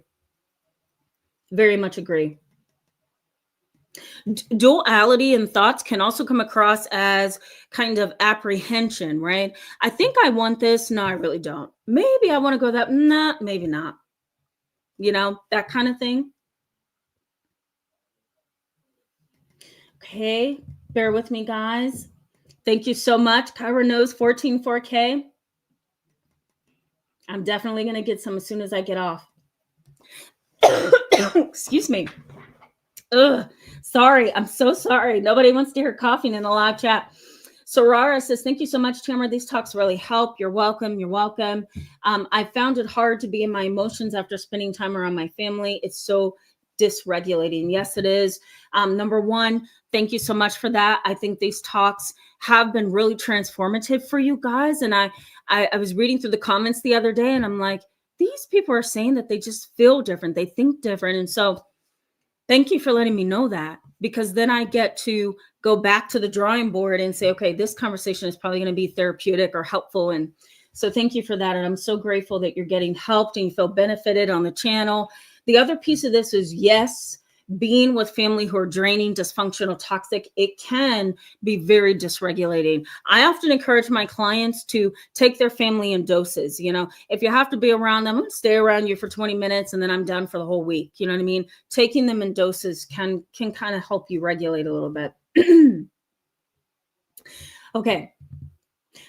Speaker 1: Very much agree. Duality in thoughts can also come across as kind of apprehension, right? I think I want this. No, I really don't. Maybe I want to go that. Nah, maybe not. You know, that kind of thing. Okay, bear with me, guys. Thank you so much. Kyra knows 144K. I'm definitely going to get some as soon as I get off. Excuse me. Ugh, sorry. I'm so sorry. Nobody wants to hear coughing in the live chat. Sorara says, thank you so much, Tamara. These talks really help. You're welcome. You're welcome. I found it hard to be in my emotions after spending time around my family. It's so dysregulating. Yes, it is. Number one, thank you so much for that. I think these talks have been really transformative for you guys. And I was reading through the comments the other day and I'm like, these people are saying that they just feel different. They think different. And so thank you for letting me know that, because then I get to go back to the drawing board and say, okay, this conversation is probably going to be therapeutic or helpful. And So thank you for that. And I'm so grateful that you're getting helped and you feel benefited on the channel. The other piece of this is, yes, being with family who are draining, dysfunctional, toxic, it can be very dysregulating. I often encourage my clients to take their family in doses. You know, if you have to be around them, I'm going to stay around you for 20 minutes and then I'm done for the whole week. You know what I mean? Taking them in doses can kind of help you regulate a little bit. Okay.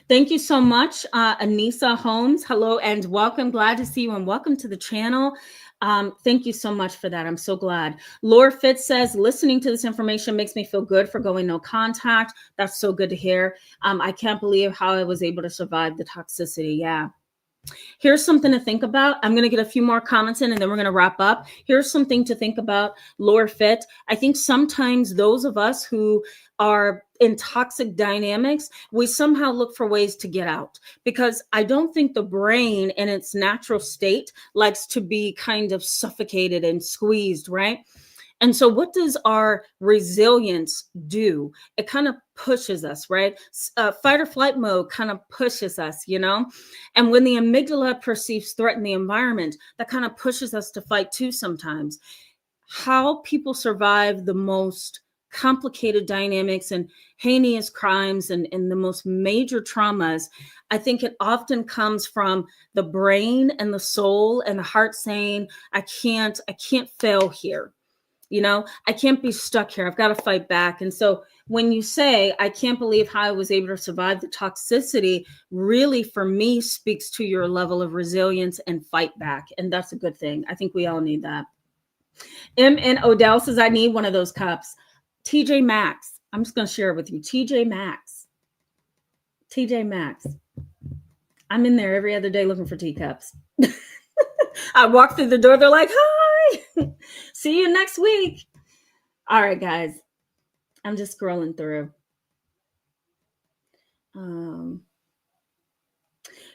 Speaker 1: Thank you so much, Anissa Holmes. Hello and welcome. Glad to see you and welcome to the channel. Thank you so much for that. I'm so glad. Laura Fitz says, listening to this information makes me feel good for going no contact. That's so good to hear. I can't believe how I was able to survive the toxicity. Yeah. Here's something to think about. I'm going to get a few more comments in and then we're going to wrap up. Here's something to think about, Laura Fit. I think sometimes those of us who are in toxic dynamics, we somehow look for ways to get out, because I don't think the brain in its natural state likes to be kind of suffocated and squeezed, right? And so what does our resilience do? It kind of pushes us, right? Fight or flight mode kind of pushes us, you know? And when the amygdala perceives threat in the environment, that kind of pushes us to fight too sometimes. How people survive the most complicated dynamics and heinous crimes and the most major traumas, I think it often comes from the brain and the soul and the heart saying, I can't fail here. You know, I can't be stuck here. I've got to fight back. And so when you say, I can't believe how I was able to survive the toxicity, really for me speaks to your level of resilience and fight back. And that's a good thing. I think we all need that. M. Odell says, I need one of those cups. TJ Maxx. I'm just going to share it with you. TJ Maxx. TJ Maxx. I'm in there every other day looking for teacups. I walk through the door. They're like, hi, see you next week. All right, guys. I'm just scrolling through.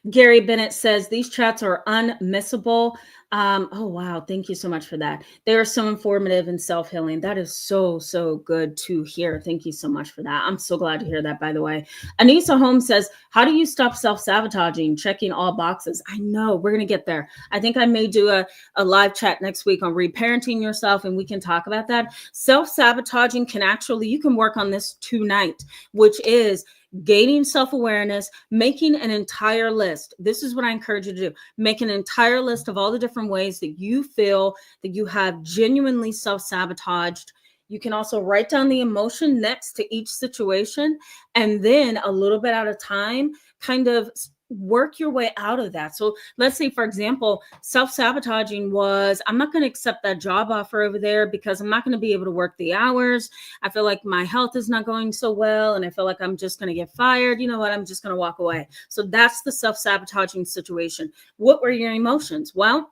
Speaker 1: Gary Bennett says, these chats are unmissable. Oh, wow. Thank you so much for that. They are so informative and self-healing. That is so, so good to hear. Thank you so much for that. I'm so glad to hear that, by the way. Anissa Holmes says, how do you stop self-sabotaging? Checking all boxes. I know we're going to get there. I think I may do a live chat next week on reparenting yourself, and we can talk about that. Self-sabotaging can actually, you can work on this tonight, which is gaining self-awareness, making an entire list. This is what I encourage you to do. Make an entire list of all the different ways that you feel that you have genuinely self-sabotaged. You can also write down the emotion next to each situation, and then a little bit at a time, kind of work your way out of that. So let's say, for example, self-sabotaging was, I'm not going to accept that job offer over there because I'm not going to be able to work the hours. I feel like my health is not going so well, and I feel like I'm just going to get fired. You know what? I'm just going to walk away. So that's the self-sabotaging situation. What were your emotions? Well,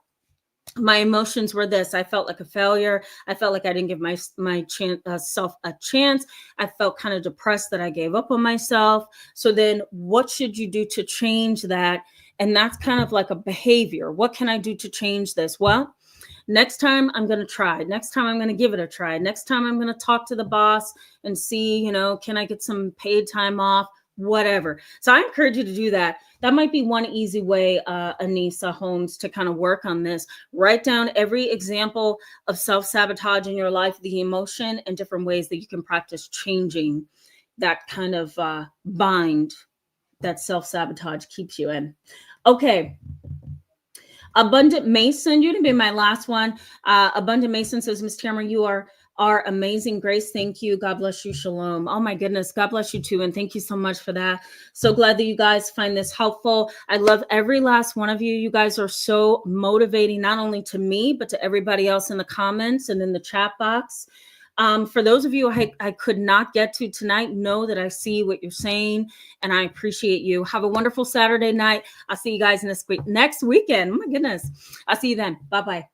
Speaker 1: my emotions were this. I felt like a failure. I felt like I didn't give myself a chance. I felt kind of depressed that I gave up on myself. So then what should you do to change that? And that's kind of like a behavior. What can I do to change this? Well, next time I'm going to try. Next time I'm going to give it a try. Next time I'm going to talk to the boss and see, you know, can I get some paid time off? Whatever. So I encourage you to do that. That might be one easy way, Anissa Holmes, to kind of work on this. Write down every example of self-sabotage in your life, the emotion, and different ways that you can practice changing that kind of bind that self-sabotage keeps you in. Okay. Abundant Mason, you're going to be my last one. Abundant Mason says, Ms. Tamara, you are amazing. Grace, thank you. God bless you. Shalom. Oh my goodness. God bless you too. And thank you so much for that. So glad that you guys find this helpful. I love every last one of you. You guys are so motivating, not only to me, but to everybody else in the comments and in the chat box. For those of you I could not get to tonight, know that I see what you're saying and I appreciate you. Have a wonderful Saturday night. I'll see you guys next weekend. Oh my goodness. I'll see you then. Bye-bye.